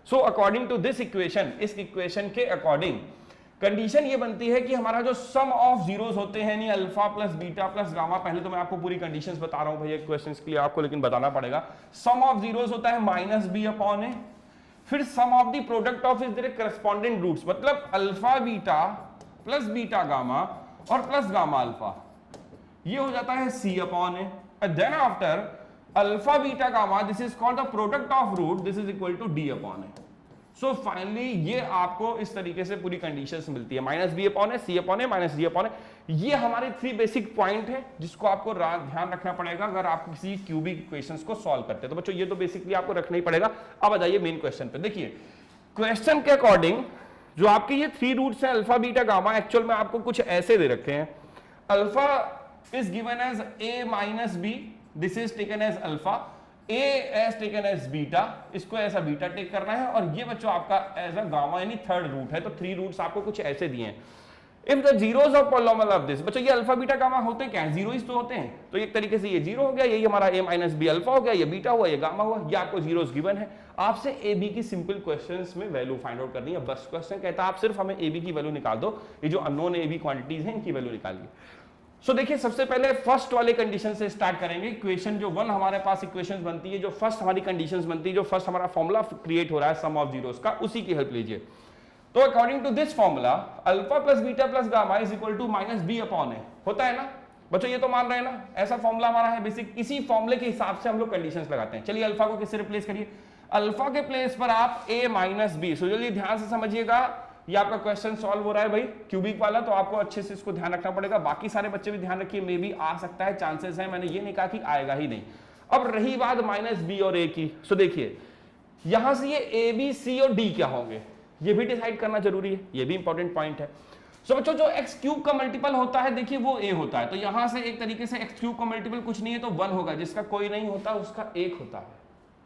so according to this equation, इस इक्वेशन के अकॉर्डिंग कंडीशन ये बनती है कि हमारा जो सम ऑफ जीरोस होते हैं यानी alpha plus beta plus gamma, पहले तो मैं आपको पूरी कंडीशंस बता रहा हूं भैया क्वेश्चंस के लिए आपको, लेकिन बताना पड़ेगा। सम ऑफ जीरोस होता है -b/a, फिर sum of the product of is corresponding roots, मतलब alpha beta plus beta gamma और प्लस गामा अल्फा, ये हो जाता है c/a, and then after alpha beta gamma this is called the product of root, this is equal to d/a। So finally ये आपको इस तरीके से पूरी कंडीशंस मिलती है, -b/a, c/a, -d/a। ये हमारे 3 बेसिक पॉइंट है जिसको आपको ध्यान रखना पड़ेगा अगर आप किसी क्यूबिक इक्वेशंस को सॉल्व करते हैं। तो बच्चों ये तो बेसिकली आपको रखना ही पड़ेगा। अब आ जाइए मेन क्वेश्चन पे। देखिए क्वेश्चन के अकॉर्डिंग जो आपके ये 3 रूट्स हैं अल्फा बीटा गामा, एक्चुअल में आपको कुछ ऐसे दे रखे हैं। Alpha is given as a - b, this is taken as alpha, a as taken as beta, इसको ऐसा बीटा टेक करना है, और ये बच्चों आपका एज अ गामा यानी थर्ड रूट है। तो 3 रूट्स आपको कुछ ऐसे दिए हैं। If the zeros of polynomial of this, बच्चों ये अल्फा बीटा गामा होते क्या है, जीरोस तो होते हैं। तो एक तरीके से ये 0 हो गया, यही हमारा a - b अल्फा हो गया, ये बीटा हुआ, ये गामा हुआ, ये आपको जीरोस गिवन है। आपसे a b की सिंपल क्वेश्चंस में वैल्यू फाइंड आउट करनी है, बस क्वेश्चन कहता है आप सिर्फ हमें a b की वैल्यू निकाल दो, ये जो अननोन a b क्वांटिटीज हैं इनकी वैल्यू निकालिए। सो देखिए सबसे पहले फर्स्ट वाले कंडीशन से स्टार्ट करेंगे। इक्वेशन जो 1 हमारे पास इक्वेशंस बनती है, जो फर्स्ट हमारी कंडीशंस बनती है, जो फर्स्ट हमारा फॉर्मूला क्रिएट हो रहा है सम ऑफ जीरोस का, उसी की हेल्प लीजिए। तो according to this formula alpha plus beta plus gamma is equal to -b/a होता है ना बच्चों, ये तो मान रहे हैं ना, ऐसा फॉर्मूला हमारा है बेसिक। इसी फॉर्मूले के हिसाब से हम लोग कंडीशंस लगाते हैं। चलिए अल्फा को किससे रिप्लेस करिए, अल्फा के प्लेस पर आप a - b। सो जल्दी ध्यान से समझिएगा, ये आपका क्वेश्चन सॉल्व हो रहा है भाई क्यूबिक वाला, तो आपको अच्छे से इसको ध्यान रखना पड़ेगा। बाकी सारे बच्चे भी ध्यान रखिए, मे भी आ सकता है, चांसेस है, मैंने ये नहीं कहा कि आएगा ही नहीं। अब रही बात -b और a की, सो देखिए यहां से ये a b c और d क्या होंगे ये भी डिसाइड करना जरूरी है, ये भी इंपॉर्टेंट पॉइंट है। सो बच्चों जो x³ का मल्टीपल होता है देखिए वो a होता है, तो यहां से एक तरीके से x³ का मल्टीपल कुछ नहीं है तो 1 होगा, जिसका कोई नहीं होता उसका 1 होता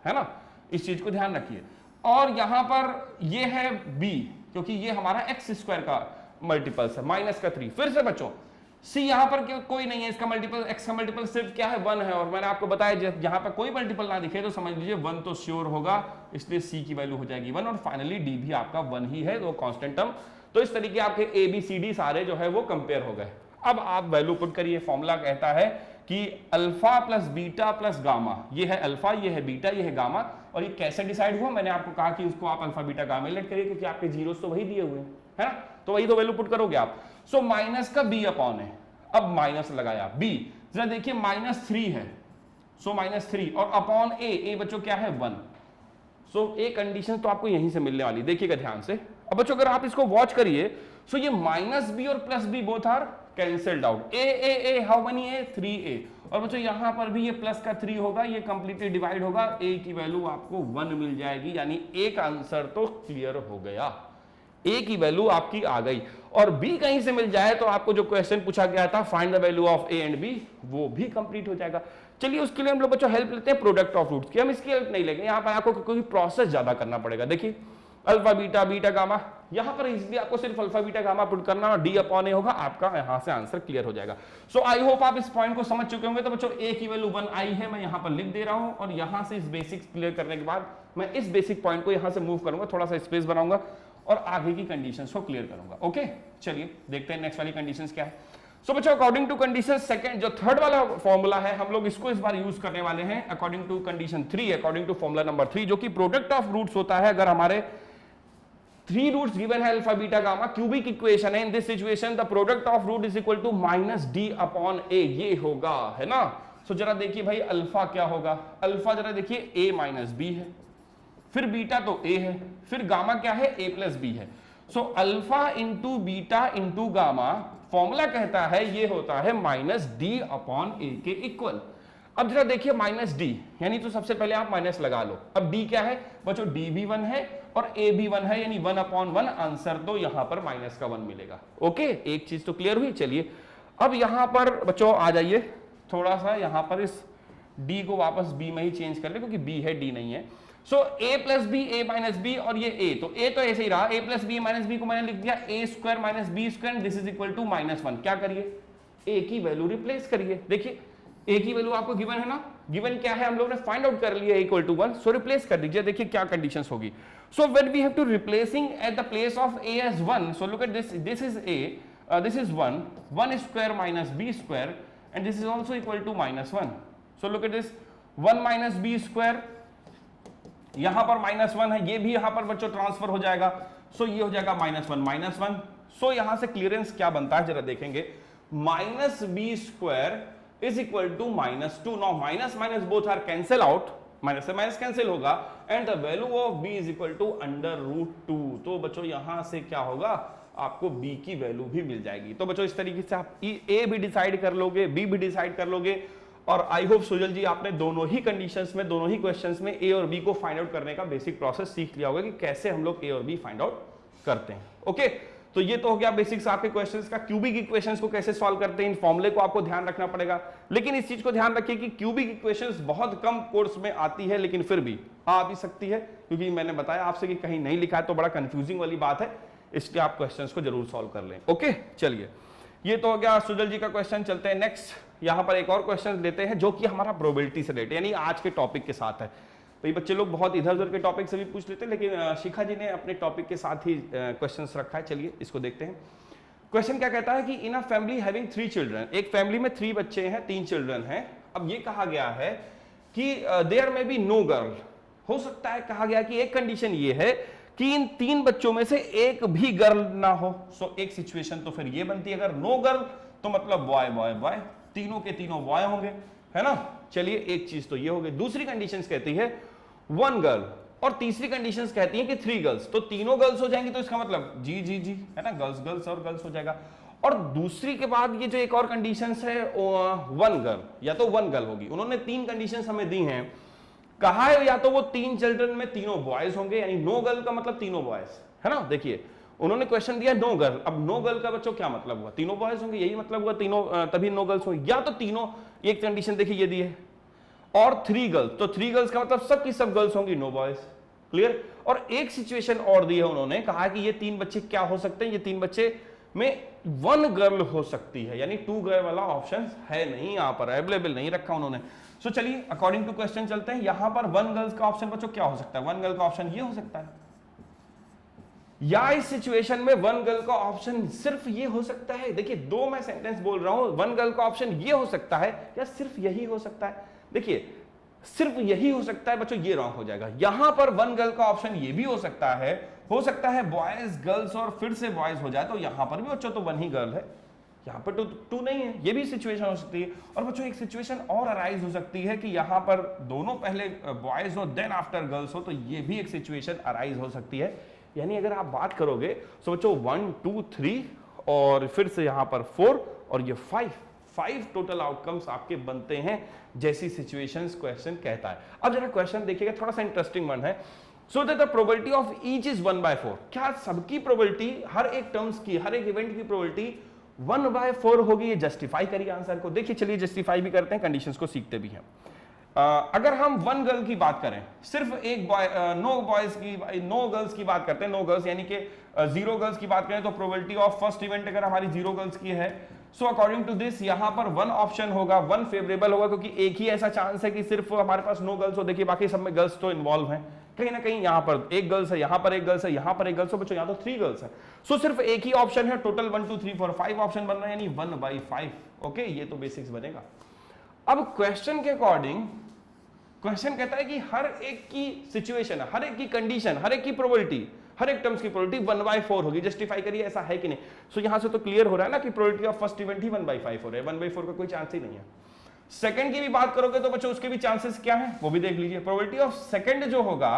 है ना, इस चीज को ध्यान रखिए। और यहां पर ये है b, क्योंकि ये हमारा x² का मल्टीपल है -3। फिर से बच्चों c यहां पर कोई नहीं है, इसका मल्टीपल x का मल्टीपल सिर्फ क्या है 1 है, और मैंने आपको बताया यहां पर कोई मल्टीपल ना दिखे तो समझ लीजिए 1 तो श्योर होगा, इसलिए c की वैल्यू हो जाएगी 1, और फाइनली d भी आपका 1 ही है, वो कांस्टेंट टर्म। तो इस तरीके आपके a b c d सारे जो है वो कंपेयर हो गए। अब आप वैल्यू पुट करिए, फॉर्मूला कहता है कि alpha plus beta plus gamma, ये है अल्फा, ये है बीटा, ये है गामा, और ये कैसे डिसाइड हुआ? मैंने आपको कहा कि उसको आप अल्फा बीटा गामा लेट करिए, क्योंकि आपके जीरोस तो वही दिए हुए हैं, है ना, तो वही तो वैल्यू पुट करोगे आप। सो माइनस का बी अपॉन है, अब माइनस लगाया बी, जरा देखिए -3 है, सो -3 और अपॉन ए बच्चों क्या है 1। सो ए कंडीशन तो आपको यहीं से मिलने वाली, देखिएगा ध्यान से। अब बच्चों अगर आप इसको वॉच करिए, सो ये -b और +b both are cancelled out. Uh how many uh 3a, और बच्चों यहां पर भी ये प्लस का 3 होगा, ये कंप्लीटली डिवाइड होगा, a की वैल्यू आपको 1 मिल जाएगी, यानी a का आंसर तो क्लियर हो गया, a की वैल्यू आपकी आ गई। और b कहीं से मिल जाए तो आपको जो क्वेश्चन पूछा गया था find the value of a and b, वो भी कंप्लीट हो जाएगा। चलिए उसके लिए हम लोग बच्चों हेल्प लेते हैं प्रोडक्ट ऑफ रूट्स की, हम इसकी हेल्प नहीं लेंगे, यहाँ पर आपको कोई प्रोसेस ज्यादा करना पड़ेगा। देखिए अल्फा बीटा बीटा गामा, यहां पर इजीली आपको सिर्फ अल्फा बीटा गामा पुट करना और डी अपॉन ए होगा, आपका यहां से आंसर क्लियर हो जाएगा। सो आई होप आप इस पॉइंट को समझ चुके होंगे। तो बच्चों ए की वैल्यू 1 आई है, मैं यहां पर लिख दे रहा हूं, और यहां से इस बेसिक्स क्लियर करने के बाद मैं इस बेसिक पॉइंट को यहां से मूव करूंगा, थोड़ा सा स्पेस बनाऊंगा और आगे की कंडीशंस को क्लियर करूंगा। ओके, चलिए देखते हैं नेक्स्ट वाली कंडीशंस क्या है। सो बच्चों अकॉर्डिंग टू कंडीशन सेकंड, जो थर्ड वाला फॉर्मूला है हम लोग इसको इस बार यूज करने वाले हैं according to condition 3, according to formula number 3, जो कि प्रोडक्ट ऑफ रूट्स होता है। अगर हमारे 3 रूट्स गिवन है alpha beta gamma, cubic equation है, in this situation the product of root is equal to -d upon a, ये होगा, है ना। सो जरा देखिए भाई अल्फा क्या होगा, अल्फा जरा देखिए a माइनस b है, फिर बीटा तो a है, फिर गामा क्या है a प्लस b है। So alpha into beta into gamma, formula कहता है ये होता है -d अपॉन a के इक्वल। अब जरा देखिए -d, यानी तो सबसे पहले आप माइनस लगा लो। अब d क्या है बच्चों, d भी 1 है और a भी 1 है, यानी 1 अपॉन 1, आंसर तो यहां पर माइनस का 1 मिलेगा। ओके, एक चीज तो क्लियर हुई। चलिए अब यहां पर बच्चों आ जाइए, थोड़ा सा यहां पर इस d को वापस b में ही चेंज कर ले, क्योंकि b है d नहीं है। So a plus b, a minus b, और ये a तो ऐसे ही रहा, a plus b minus b को मैंने लिख दिया a square minus b square, this is equal to -1। क्या करिए, a की वैल्यू रिप्लेस करिए। देखिए a की वैल्यू आपको गिवन है ना, गिवन क्या है हम लोग ने फाइंड आउट कर लिया, इक्वल टू 1, सो रिप्लेस कर दीजिए। देखिए क्या कंडीशंस होगी। So when we have to replacing at the place of a as 1, so look at this, this is a, this is 1 square minus b square, and this is also equal to -1। So look at this, 1 minus b square, यहां पर -1 है, ये भी यहां पर बच्चों transfer हो जाएगा, सो ये हो जाएगा -1। सो यहां से क्लियरेंस क्या बनता है जरा देखेंगे, -b square is equal to -2। Now minus minus both are cancel out, minus से माइनस कैंसिल होगा, and the value of b is equal to √2। तो बच्चों यहां से क्या होगा, आपको b की वैल्यू भी मिल जाएगी। तो बच्चों इस तरीके से आप a भी डिसाइड कर लोगे, b भी डिसाइड कर लोगे, और आई होप सुजल जी आपने दोनों ही कंडीशंस में, दोनों ही क्वेश्चंस में a और b को फाइंड आउट करने का बेसिक प्रोसेस सीख लिया होगा कि कैसे हम लोग a और b फाइंड आउट करते हैं। ओके, तो ये तो हो गया बेसिक्स आपके क्वेश्चंस का। क्यूबिक इक्वेशंस को कैसे सॉल्व करते हैं, इन फॉर्मूले को आपको ध्यान रखना पड़ेगा, लेकिन इस चीज को ध्यान रखिए कि क्यूबिक इक्वेशंस बहुत कम कोर्स में आती है, लेकिन फिर भी आ भी सकती है, क्योंकि मैंने बताया आपसे कि कहीं नहीं लिखा है तो बड़ा कंफ्यूजिंग वाली बात है, इसलिए आप क्वेश्चंस को जरूर सॉल्व कर लें। ओके, चलिए ये तो हो गया सुजल जी का क्वेश्चन। चलते हैं नेक्स्ट, यहां पर एक और क्वेश्चन लेते हैं जो कि हमारा प्रोबेबिलिटी से रिलेटेड, यानी आज के टॉपिक के साथ है। भाई बच्चे लोग बहुत इधर उधर के टॉपिक से भी पूछ लेते हैं, लेकिन शिखा जी ने अपने टॉपिक के साथ ही क्वेश्चंस रखा है। चलिए इसको देखते हैं। क्वेश्चन क्या कहता है कि इन अ फैमिली हैविंग 3 चिल्ड्रन, एक फैमिली में 3 बच्चे हैं, 3 चिल्ड्रन हैं। अब ये कहा गया है कि देयर में बी नो गर्ल, हो सकता है कहा गया कि एक कंडीशन ये है कि इन 3 बच्चों में से एक भी गर्ल ना हो। सो एक सिचुएशन तो फिर ये बनती है, अगर नो गर्ल तो मतलब बॉय बॉय बॉय, तीनों के तीनों बॉय होंगे, है ना। चलिए एक चीज तो ये हो गई। दूसरी कंडीशंस कहती है 1 गर्ल, और तीसरी कंडीशंस कहती हैं कि 3 गर्ल्स, तो तीनों गर्ल्स हो जाएंगी, तो इसका मतलब जी जी जी, है ना, गर्ल्स गर्ल्स और गर्ल्स हो जाएगा। और दूसरी के बाद ये जो एक और कंडीशंस है 1 गर्ल, या तो 1 गर्ल होगी। उन्होंने 3 कंडीशंस हमें दी हैं, कहा है या तो वो 3 चिल्ड्रन में तीनों बॉयज होंगे, यानी नो गर्ल का मतलब तीनों बॉयज, है ना। देखिए उन्होंने क्वेश्चन दिया नो गर्ल, अब नो गर्ल का बच्चों क्या मतलब हुआ, तीनों बॉयज होंगे, यही मतलब हुआ, तीनों तभी नो गर्ल्स होंगे, या तो तीनों, एक कंडीशन देखिए ये दी है, और 3 गर्ल्स, तो 3 गर्ल्स का मतलब सब की सब गर्ल्स होंगी, नो बॉयज, क्लियर। और एक सिचुएशन और दी है उन्होंने, कहा कि ये 3 बच्चे क्या हो सकते हैं, ये 3 बच्चे में 1 गर्ल हो सकती है, यानी 2 गर्ल वाला ऑप्शन है नहीं, यहां पर अवेलेबल नहीं रखा उन्होंने। सो चलिए अकॉर्डिंग टू क्वेश्चन चलते हैं। यहां पर 1 गर्ल्स का ऑप्शन बच्चों क्या हो सकता है, 1 गर्ल का ऑप्शन ये हो सकता है, या इस सिचुएशन में वन गर्ल का ऑप्शन सिर्फ ये हो सकता है, देखिए दो मैं सेंटेंस बोल रहा हूं, वन गर्ल का ऑप्शन ये हो सकता है या सिर्फ यही हो सकता है। देखिए सिर्फ यही हो सकता है बच्चों, ये रॉन्ग हो जाएगा। यहां पर वन गर्ल का ऑप्शन ये भी हो सकता है बॉयज गर्ल्स और फिर से बॉयज हो जाए, तो यहां पर भी बच्चों तो वन ही गर्ल है, यहां पर तो टू नहीं है, ये भी सिचुएशन हो सकती है। और बच्चों एक सिचुएशन और अराइज हो सकती है कि यहां पर दोनों पहले बॉयज हो देन आफ्टर गर्ल्स हो, तो ये भी एक सिचुएशन अराइज हो सकती है। यानी अगर आप बात करोगे तो बच्चों 1 2 3 और फिर से यहां पर 4 और ये 5 टोटल आउटकम्स आपके बनते हैं जैसी सिचुएशंस क्वेश्चन कहता है। अब जरा क्वेश्चन देखिएगा, थोड़ा सा इंटरेस्टिंग वन है। So that the probability of each is 1/4। क्या सबकी प्रोबेबिलिटी, हर एक टर्म्स की, हर एक इवेंट की प्रोबेबिलिटी 1/4 होगी? ये जस्टिफाई करिए आंसर को। देखिए चलिए जस्टिफाई भी करते हैं, कंडीशंस को सीखते भी हैं। अगर हम वन गर्ल की बात करें, सिर्फ एक बॉय, नो बॉयज की, नो गर्ल्स की बात करते हैं, नो गर्ल्स यानी कि 0 गर्ल्स की बात करें, तो प्रोबेबिलिटी ऑफ फर्स्ट इवेंट अगर हमारी 0 गर्ल्स की है, सो अकॉर्डिंग टू दिस यहां पर वन ऑप्शन होगा, वन फेवरेबल होगा, क्योंकि एक ही ऐसा चांस है कि सिर्फ हमारे पास नो गर्ल्स हो। देखिए बाकी सब में गर्ल्स तो इन्वॉल्व हैं, कहीं ना कहीं यहां पर एक गर्ल्स है, यहां पर एक गर्ल्स है, यहां पर एक गर्ल्स है, बच्चों यहां तो 3 गर्ल्स है। सो सिर्फ एक ही ऑप्शन है, टोटल 1 2 3 4 5 ऑप्शन बन रहे हैं, यानी 1/5। ओके, ये तो बेसिक्स बनेगा। अब क्वेश्चन के अकॉर्डिंग क्वेश्चन कहता है कि हर एक की सिचुएशन, हर एक की कंडीशन, हर एक की प्रोबेबिलिटी, हर एक टर्म्स की प्रोबेबिलिटी 1/4 होगी। जस्टिफाई करिए ऐसा है कि नहीं। सो यहां से तो क्लियर हो रहा है ना कि प्रोबेबिलिटी ऑफ फर्स्ट इवेंट ही 1/5 हो रहा है, 1/4 का कोई चांस ही नहीं है। सेकंड की भी बात करोगे तो बच्चों उसके भी चांसेस क्या है वो भी देख लीजिए। प्रोबेबिलिटी ऑफ सेकंड जो होगा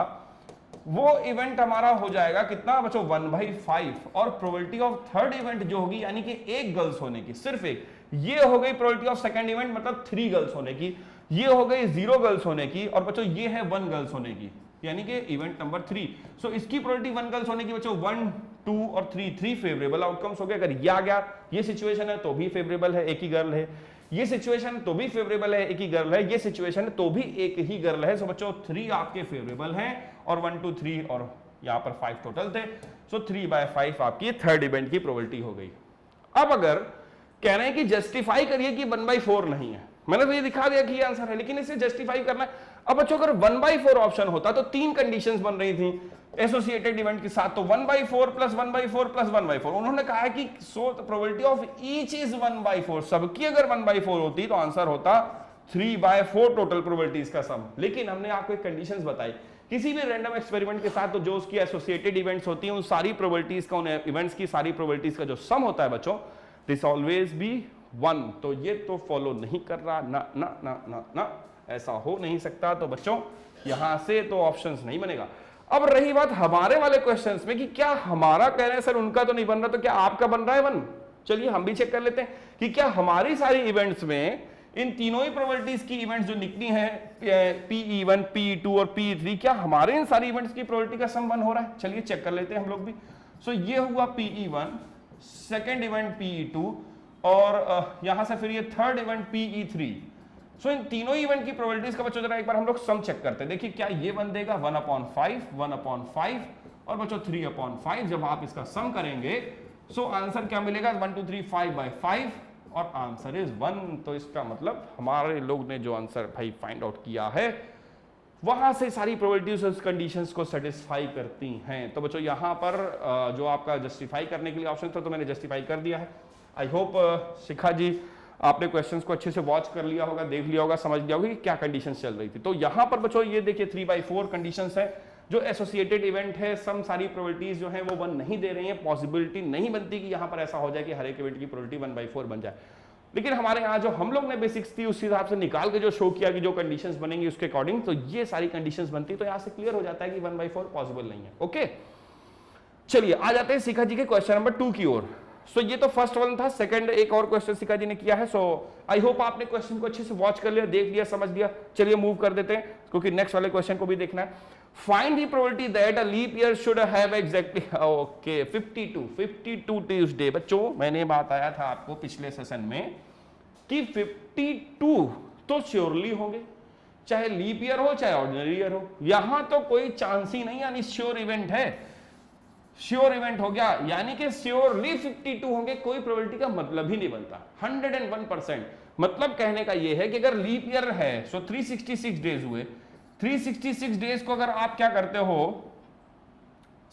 वो इवेंट हमारा हो जाएगा कितना बच्चों, 1/5। और प्रोबेबिलिटी ऑफ थर्ड इवेंट जो होगी, यानी कि एक गर्ल्स होने की, सिर्फ एक, ये हो गई प्रोबेबिलिटी ऑफ सेकंड इवेंट, मतलब 3 गर्ल्स होने की। ये हो गई 0 गर्ल्स होने की, और बच्चों ये है 1 गर्ल्स होने की, यानी कि इवेंट नंबर 3। सो इसकी प्रोबेबिलिटी 1 गर्ल्स होने की बच्चों 1 2 और 3 फेवरेबल आउटकम्स हो गए। अगर ये आ गया, ये सिचुएशन है तो भी फेवरेबल है, एक ही गर्ल है। ये सिचुएशन तो भी फेवरेबल है, एक ही गर्ल है। ये सिचुएशन है तो भी एक ही गर्ल है। सो बच्चों 3 आपके फेवरेबल हैं और 1 2 3 और यहां पर 5 टोटल थे। सो 3/5 आपकी थर्ड इवेंट की प्रोबेबिलिटी हो गई। अब अगर कह रहे हैं कि जस्टिफाई करिए कि 1/4 नहीं है, मैंने तो ये दिखा दिया कि ये आंसर है, लेकिन इसे जस्टिफाई करना है। अब बच्चों अगर 1/4 ऑप्शन होता तो 3 कंडीशंस बन रही थी एसोसिएटेड इवेंट के साथ, तो 1/4 प्लस 1/4 प्लस 1/4। उन्होंने कहा है कि सो the probability of each is 1/4। सबकी अगर 1/4 होती तो आंसर होता 3/4 टोटल प्रोबेबिलिटीज का सम। लेकिन हमने आपको एक कंडीशंस बताई, किसी भी रैंडम एक्सपेरिमेंट के साथ तो जो उसकी एसोसिएटेड इवेंट्स होती हैं, उन सारी प्रोबेबिलिटीज का, उन इवेंट्स की सारी प्रोबेबिलिटीज का जो सम होता है बच्चों, दिस ऑलवेज बी 1। तो ये तो फॉलो नहीं कर रहा, ना ना ना ना ना, ऐसा हो नहीं सकता। तो बच्चों यहां से तो ऑप्शंस नहीं बनेगा। अब रही बात हमारे वाले क्वेश्चंस में कि क्या हमारा कह रहे हैं सर उनका तो नहीं बन रहा, तो क्या आपका बन रहा है 1? चलिए हम भी चेक कर लेते हैं कि क्या हमारी सारी इवेंट्स में इन तीनों ही प्रोबेबिलिटीज की इवेंट्स जो निकली हैं, PE1 PE2 और PE3, क्या हमारे इन सारी इवेंट्स की प्रोबेबिलिटी का सम 1 हो रहा है? चलिए चेक कर लेते हैं हम लोग भी। सो ये हुआ PE1, सेकेंड इवेंट PE2 और यहां से फिर ये थर्ड इवेंट PE3। सो इन तीनों इवेंट की प्रोबेबिलिटीज का बच्चों जरा एक बार हम लोग सम चेक करते हैं। देखिए क्या ये बन देगा 1/5, 1/5 और बच्चों 3/5। जब आप इसका सम करेंगे सो आंसर क्या मिलेगा, 1 2 3 5/5 और आंसर इज 1। तो इसका मतलब हमारे लोग ने जो आंसर भाई फाइंड आउट किया है वहां से सारी प्रोबेबिलिटीज उस कंडीशंस को सेटिस्फाई करती हैं। तो बच्चों यहां पर जो आपका जस्टिफाई करने के लिए ऑप्शन था तो मैंने जस्टिफाई कर दिया है। आई होप शिखा जी आपने क्वेश्चंस को अच्छे से वॉच कर लिया होगा, देख लिया होगा, समझ लिया होगा कि क्या कंडीशंस चल रही थी। तो यहां पर बच्चों ये देखिए 3/4 कंडीशंस है, जो एसोसिएटेड इवेंट है, सम सारी प्रोबेबिलिटीज जो है वो 1 नहीं दे रही है। पॉसिबिलिटी नहीं बनती कि यहां पर ऐसा हो जाए कि हर एक इवेंट की प्रोबेबिलिटी 1/4 बन जाए। लेकिन हमारे यहाँ जो हम लोग ने बेसिक्स थी उस हिसाब से निकाल के जो शो किया कि जो कंडीशंस बनेंगी उसके अकॉर्डिंग, तो ये सारी कंडीशंस बनती, तो यहाँ से क्लियर हो जाता है कि 1/4 पॉसिबल नहीं है। ओके चलिए आ जाते हैं शिखा जी के क्वेश्चन नंबर 2 की ओर। सो ये तो फर्स्ट वन था, सेकंड एक और क्वेश्चन शिखा जी ने किया है। सो आई होप आपने क्वेश्चन को अच्छे से वॉच कर लिया, देख लिया, समझ लिया। चलिए मूव कर देते हैं क्योंकि नेक्स्ट वाले क्वेश्चन को भी देखना है। Find the probability that a leap year should have exactly okay 52 Tuesday. बच्चों मैंने बात आया था आपको पिछले सेशन में कि 52 तो श्योरली होंगे, चाहे लीप ईयर हो चाहे ऑर्डिनरी ईयर हो। यहां तो कोई चांस ही नहीं, यानी श्योर इवेंट है, श्योर इवेंट हो गया, यानी कि श्योरली 52 होंगे। कोई प्रोबेबिलिटी का मतलब ही नहीं बनता। 101% मतलब कहने का यह है कि अगर लीप ईयर है सो 366 डेज हुए। 366 डेज को अगर आप क्या करते हो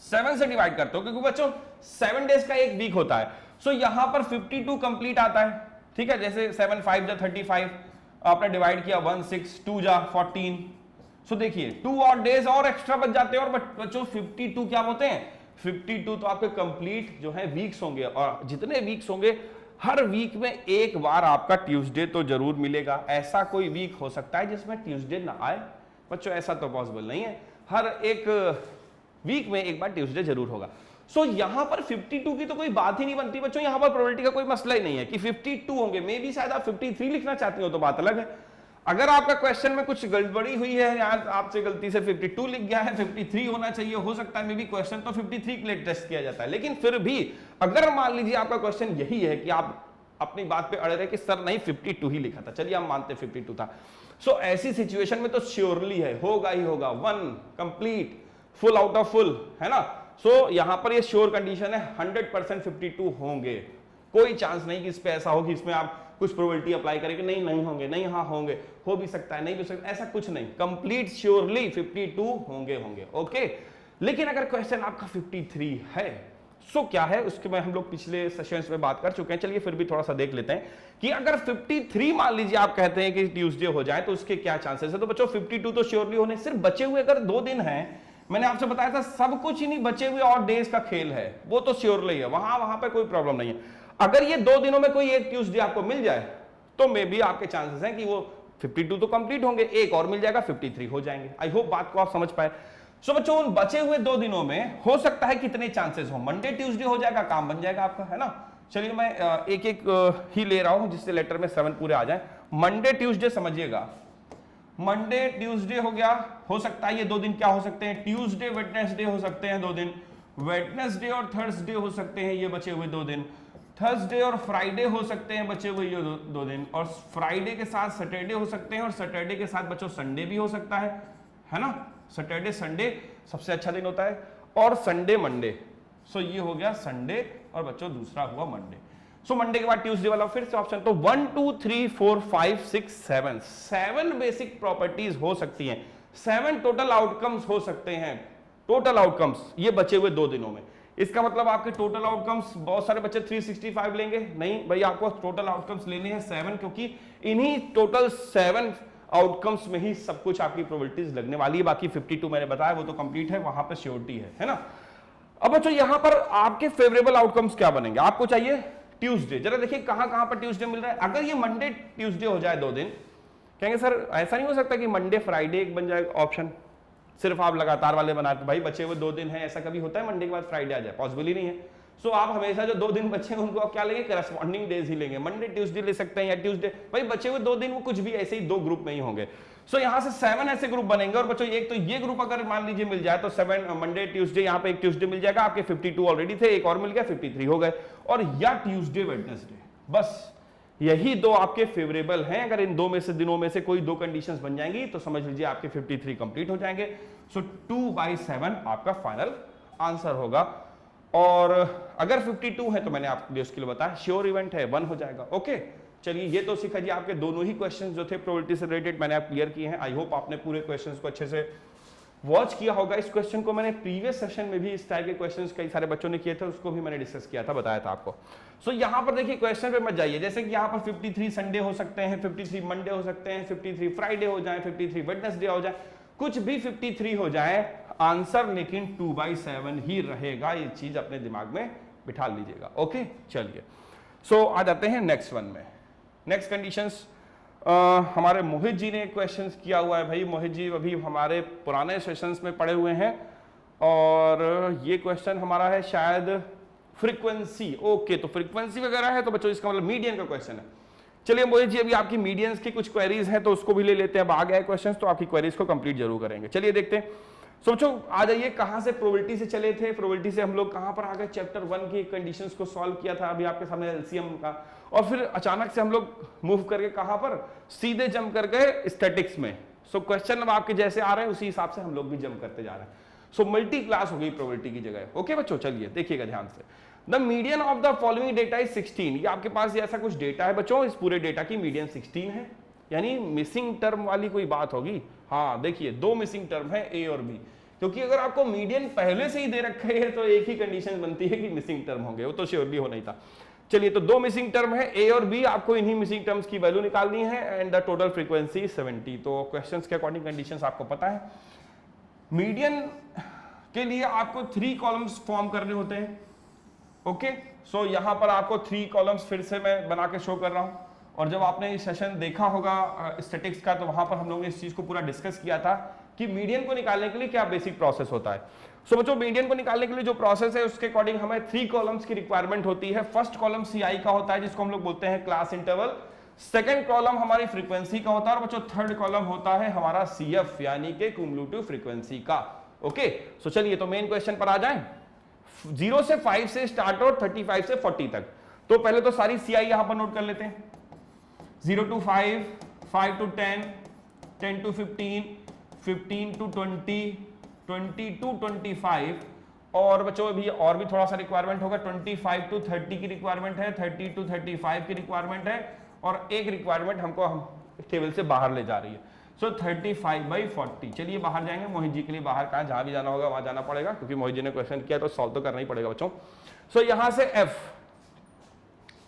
7 से डिवाइड करते हो क्योंकि बच्चों 7 डेज का एक वीक होता है। सो यहां पर 52 कंप्लीट आता है, ठीक है। जैसे 7 5 जा 35, आपने डिवाइड किया 1 6 2 जा 14। सो देखिए 2 और डेज और एक्स्ट्रा बच जाते हैं। और बच्चों 52 क्या होते हैं, 52 तो आपके कंप्लीट जो है वीक्स होंगे, और जितने वीक्स होंगे हर वीक में एक बार आपका ट्यूसडे तो जरूर मिलेगा। ऐसा कोई वीक हो सकता है जिसमें ट्यूसडे ना आए बच्चों, ऐसा तो पॉसिबल नहीं है। हर एक वीक में एक बार ट्यूसडे जरूर होगा। सो यहां पर 52 की तो कोई बात ही नहीं बनती बच्चों, यहां पर प्रोबेबिलिटी का कोई मसला ही नहीं है कि 52 होंगे। मे भी शायद आप 53 लिखना चाहते हो तो बात अलग है। अगर आपका क्वेश्चन में कुछ गड़बड़ी हुई है, यार आपसे गलती से 52 लिख गया है, 53 होना चाहिए, हो सकता है मे बी क्वेश्चन तो 53 के लिए टेस्ट किया जाता है। लेकिन फिर भी अगर मान लीजिए आपका क्वेश्चन यही है कि आप अपनी बात पे अड़े रहे कि सर नहीं 52 ही लिखा था, चलिए हम मानते 52 था। सो ऐसी सिचुएशन में तो श्योरली है, होगा ही होगा, 1 complete full out of full, है ना। सो यहां पर ये श्योर कंडीशन है 100% 52 होंगे। कोई चांस नहीं कि इस पे ऐसा हो कि इसमें आप कुछ प्रोबेबिलिटी अप्लाई करेंगे, नहीं नहीं होंगे, नहीं हाँ होंगे, हो भी सकता है, नहीं भी सकता, ऐसा कुछ नहीं। कंप्लीट श्योरली 52 होंगे। ओके, लेकिन अगर क्वेश्चन आपका 53 है, सो क्या है उसके में हम लोग पिछले सेशंस में बात कर चुके हैं। चलिए फिर भी थोड़ा सा देख लेते हैं कि अगर 53 मान लीजिए आप कहते हैं कि ट्यूसडे हो जाए तो उसके क्या चांसेस है। तो बच्चों 52 तो श्योरली होने, सिर्फ बचे हुए अगर 2 दिन हैं, मैंने आपसे बताया था सब कुछ ही नहीं, बचे हुए और डेज का खेल है, वो तो श्योरली है, वहां पे कोई प्रॉब्लम नहीं है। अगर ये 2 दिनों में कोई एक ट्यूसडे आपको मिल जाए तो मे बी आपके चांसेस हैं कि वो 52 तो कंप्लीट होंगे, एक और मिल जाएगा 53 हो जाएंगे। आई होप बात को आप समझ पाए। सो बच्चों उन बचे हुए 2 दिनों में हो सकता है कितने चांसेस हो, मंडे ट्यूसडे हो जाएगा, काम बन जाएगा आपका, है ना। चलिए मैं एक एक ही ले रहा हूं जिससे लेटर में 7 पूरे आ जाए। मंडे ट्यूसडे समझिएगा, मंडे ट्यूसडे हो गया, हो सकता है ये 2 दिन क्या हो सकते हैं, ट्यूसडे वेडनेसडे हो सकते हैं 2 दिन, वेडनेसडे और थर्सडे हो सकते हैं ये बचे हुए 2 दिन, थर्सडे और फ्राइडे हो सकते हैं बचे हुए ये 2 दिन, और फ्राइडे के साथ सैटरडे हो सकते हैं, और सैटरडे के साथ बच्चों संडे भी हो सकता है ना। सैटरडे संडे सबसे अच्छा दिन होता है, और संडे मंडे। सो ये हो गया संडे, और बच्चों दूसरा हुआ मंडे। सो मंडे के बाद ट्यूसडे वाला फिर से ऑप्शन, तो 1 2 3 4 5 6 7 बेसिक प्रॉपर्टीज हो सकती हैं, 7 टोटल आउटकम्स हो सकते हैं, टोटल आउटकम्स ये बचे हुए 2 दिनों में। इसका मतलब आपके टोटल आउटकम्स, बहुत सारे बच्चे 365 लेंगे, नहीं भाई आपको टोटल आउटकम्स लेने हैं 7, क्योंकि इन्हीं टोटल 7 आउटकम्स में ही सब कुछ आपकी प्रोबेबिलिटीज लगने वाली है। बाकी 52 मैंने बताया वो तो कंप्लीट है, वहां पे श्योरिटी है ना। अब बच्चों यहां पर आपके फेवरेबल आउटकम्स क्या बनेंगे, आपको चाहिए ट्यूसडे। जरा देखिए कहां पर ट्यूसडे मिल रहा है। अगर ये मंडे ट्यूसडे हो जाए 2 दिन, कहेंगे सर ऐसा नहीं हो सकता कि मंडे फ्राइडे एक बन जाए ऑप्शन, सिर्फ आप लगातार वाले बनाते, भाई बचे हुए 2 दिन हैं, ऐसा कभी होता है मंडे के बाद फ्राइडे आ जाए, पॉसिबल ही नहीं है। सो आप हमेशा जो 2 दिन बचे हैं उनको आप क्या लेंगे, करस्पॉन्डिंग डेज ही लेंगे, मंडे ट्यूसडे ले सकते हैं या ट्यूसडे, भाई बचे हुए 2 दिन वो कुछ भी ऐसे ही 2 ग्रुप में ही होंगे। सो यहां से 7 ऐसे ग्रुप बनेंगे, और बच्चों एक तो ये ग्रुप अगर मान लीजिए मिल जाए तो 7 मंडे ट्यूसडे, यहाँ पे एक ट्यूसडे मिल जाएगा, आपके 52 ऑलरेडी थे, एक और मिल गया 53 हो गए, और या ट्यूसडे वेडनेसडे, बस यही 2 आपके फेवरेबल हैं। अगर इन 2 में से दिनों में से कोई 2 कंडीशंस बन जाएंगी तो समझ लीजिए आपके 53 कंप्लीट हो जाएंगे। सो 2/7 आपका फाइनल आंसर होगा। और अगर 52 है तो मैंने आपको उसके लिए बताया श्योर इवेंट है, 1 हो जाएगा। ओके चलिए ये तो सीखा जी, आपके दोनों ही क्वेश्चंस जो थे प्रोबेबिलिटी से रिलेटेड मैंने आप क्लियर किए हैं। आई होप आपने पूरे क्वेश्चंस को अच्छे से वॉच किया होगा। इस क्वेश्चन को मैंने प्रीवियस सेशन में भी इस टाइप के क्वेश्चंस कई सारे बच्चों ने किए थे, उसको भी मैंने डिस्कस किया था, बताया था आपको। सो यहाँ पर देखिए क्वेश्चन पे मत जाइए, जैसे कि यहाँ पर 53 संडे हो सकते हैं, 53 मंडे हो सकते हैं, 53 फ्राइडे हो जाए, 53 वेडनेसडे हो जाए, कुछ भी 53 हो जाए, आंसर लेकिन 2/7 ही रहेगा। ये चीज अपने दिमाग में बिठा लीजिएगा। ओके चलिए सो आ जाते हैं नेक्स्ट वन में। नेक्स्ट कंडीशंस हमारे मोहित जी ने क्वेश्चंस किया हुआ है। भाई मोहित जी अभी हमारे पुराने सेशंस में पढ़े हुए हैं, और ये क्वेश्चन हमारा है शायद फ्रीक्वेंसी। ओके तो फ्रीक्वेंसी वगैरह है, तो बच्चों इसका मतलब मीडियन का क्वेश्चन है। चलिए मोहित जी अभी आपकी मीडियंस की कुछ क्वेरीज हैं तो उसको भी ले लेते हैं। अब आ गया क्वेश्चन तो आपकी क्वेरीज को कंप्लीट जरूर करेंगे। चलिए देखते हैं। सोचो आ जाइए, कहां से प्रोबेबिलिटी से चले थे, प्रोबेबिलिटी से हम लोग कहां पर आ गए, चैप्टर 1 की कंडीशंस को सॉल्व किया था अभी आपके सामने एलसीएम का, और फिर अचानक से हम लोग मूव करके कहां पर, सीधे जंप कर गए स्टैटिक्स में। सो क्वेश्चन अब आपके जैसे आ रहे हैं उसी हिसाब से हम लोग भी जंप करते जा रहे हैं। सो मल्टी क्लास हो गई प्रोबेबिलिटी की जगह। ओके बच्चों चलिए देखिएगा ध्यान से। The median of the following data is 16। ये आपके पास ऐसा कुछ डेटा है बच्चों, इस पूरे डेटा की मीडियन 16 है, यानी मिसिंग टर्म वाली कोई बात होगी। हाँ देखिए 2 मिसिंग टर्म है, ए और बी। क्योंकि अगर आपको मीडियन पहले से ही दे रखे है तो एक ही कंडीशन बनती है कि मिसिंग टर्म होंगे, वो तो श्योरली होना ही था। चलिए, तो दो मिसिंग टर्म है ए और बी, आपको इन्हीं मिसिंग टर्म्स की वैल्यू निकालनी है एंड द टोटल फ्रीक्वेंसी 70। तो क्वेश्चंस के अकॉर्डिंग कंडीशंस आपको पता है। मीडियन के लिए आपको 3 कॉलम्स फॉर्म करने होते हैं। ओके, सो यहां पर आपको 3 कॉलम्स फिर से मैं बना के शो कर रहा हूं, और जब आपने ये सेशन देखा होगा स्टैटिक्स का तो वहां पर हम लोगों ने इस चीज को पूरा डिस्कस किया था कि मीडियन को निकालने के लिए क्या बेसिक प्रोसेस होता है। सो बच्चों, मीडियन को निकालने के लिए जो प्रोसेस है उसके अकॉर्डिंग हमें 3 कॉलम्स की रिक्वायरमेंट होती है। फर्स्ट कॉलम सीआई का होता है जिसको हम लोग बोलते हैं क्लास इंटरवल, सेकंड कॉलम हमारी फ्रीक्वेंसी का होता है, और बच्चों थर्ड कॉलम होता है हमारा सीएफ यानी कि क्युमुलेटिव फ्रीक्वेंसी का। ओके, सो चलिए तो मेन क्वेश्चन पर आ जाएं। 0 से 5 से स्टार्ट और 35 से 40 तक। तो पहले तो सारी सीआई यहां पर नोट कर लेते हैं। 0 to 5, 5 to 10, 10 to 15, 15 to 20, 20 to 25, और बच्चों अभी और भी थोड़ा सा रिक्वायरमेंट होगा। 25 to 30 की रिक्वायरमेंट है, 30 to 35 की रिक्वायरमेंट है, और एक रिक्वायरमेंट हमको हम टेबल से बाहर ले जा रही है। सो 35/40। चलिए बाहर जाएंगे, मोहित जी के लिए बाहर कहाँ जहां भी जाना होगा वहां जाना पड़ेगा, क्योंकि मोहित जी ने क्वेश्चन किया तो सॉल्व तो करना ही पड़ेगा बच्चों। सो यहां से एफ,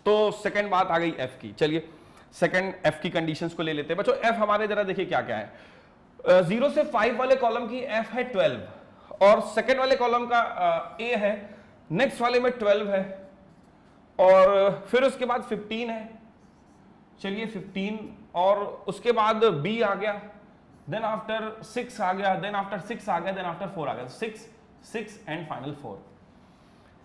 तो सेकंड बात आ गई एफ की। चलिए सेकंड एफ की कंडीशंस को ले लेते हैं बच्चों। एफ हमारे जरा देखिए क्या क्या है। 0 से 5 वाले कॉलम की एफ है 12, और सेकंड वाले कॉलम का ए है, नेक्स्ट वाले में 12 है, और फिर उसके बाद 15 है। चलिए 15, और उसके बाद बी आ गया, देन आफ्टर 6 आ गया, देन आफ्टर 6 आ गया, देन आफ्टर 4 आ गया। 6 एंड फाइनल 4।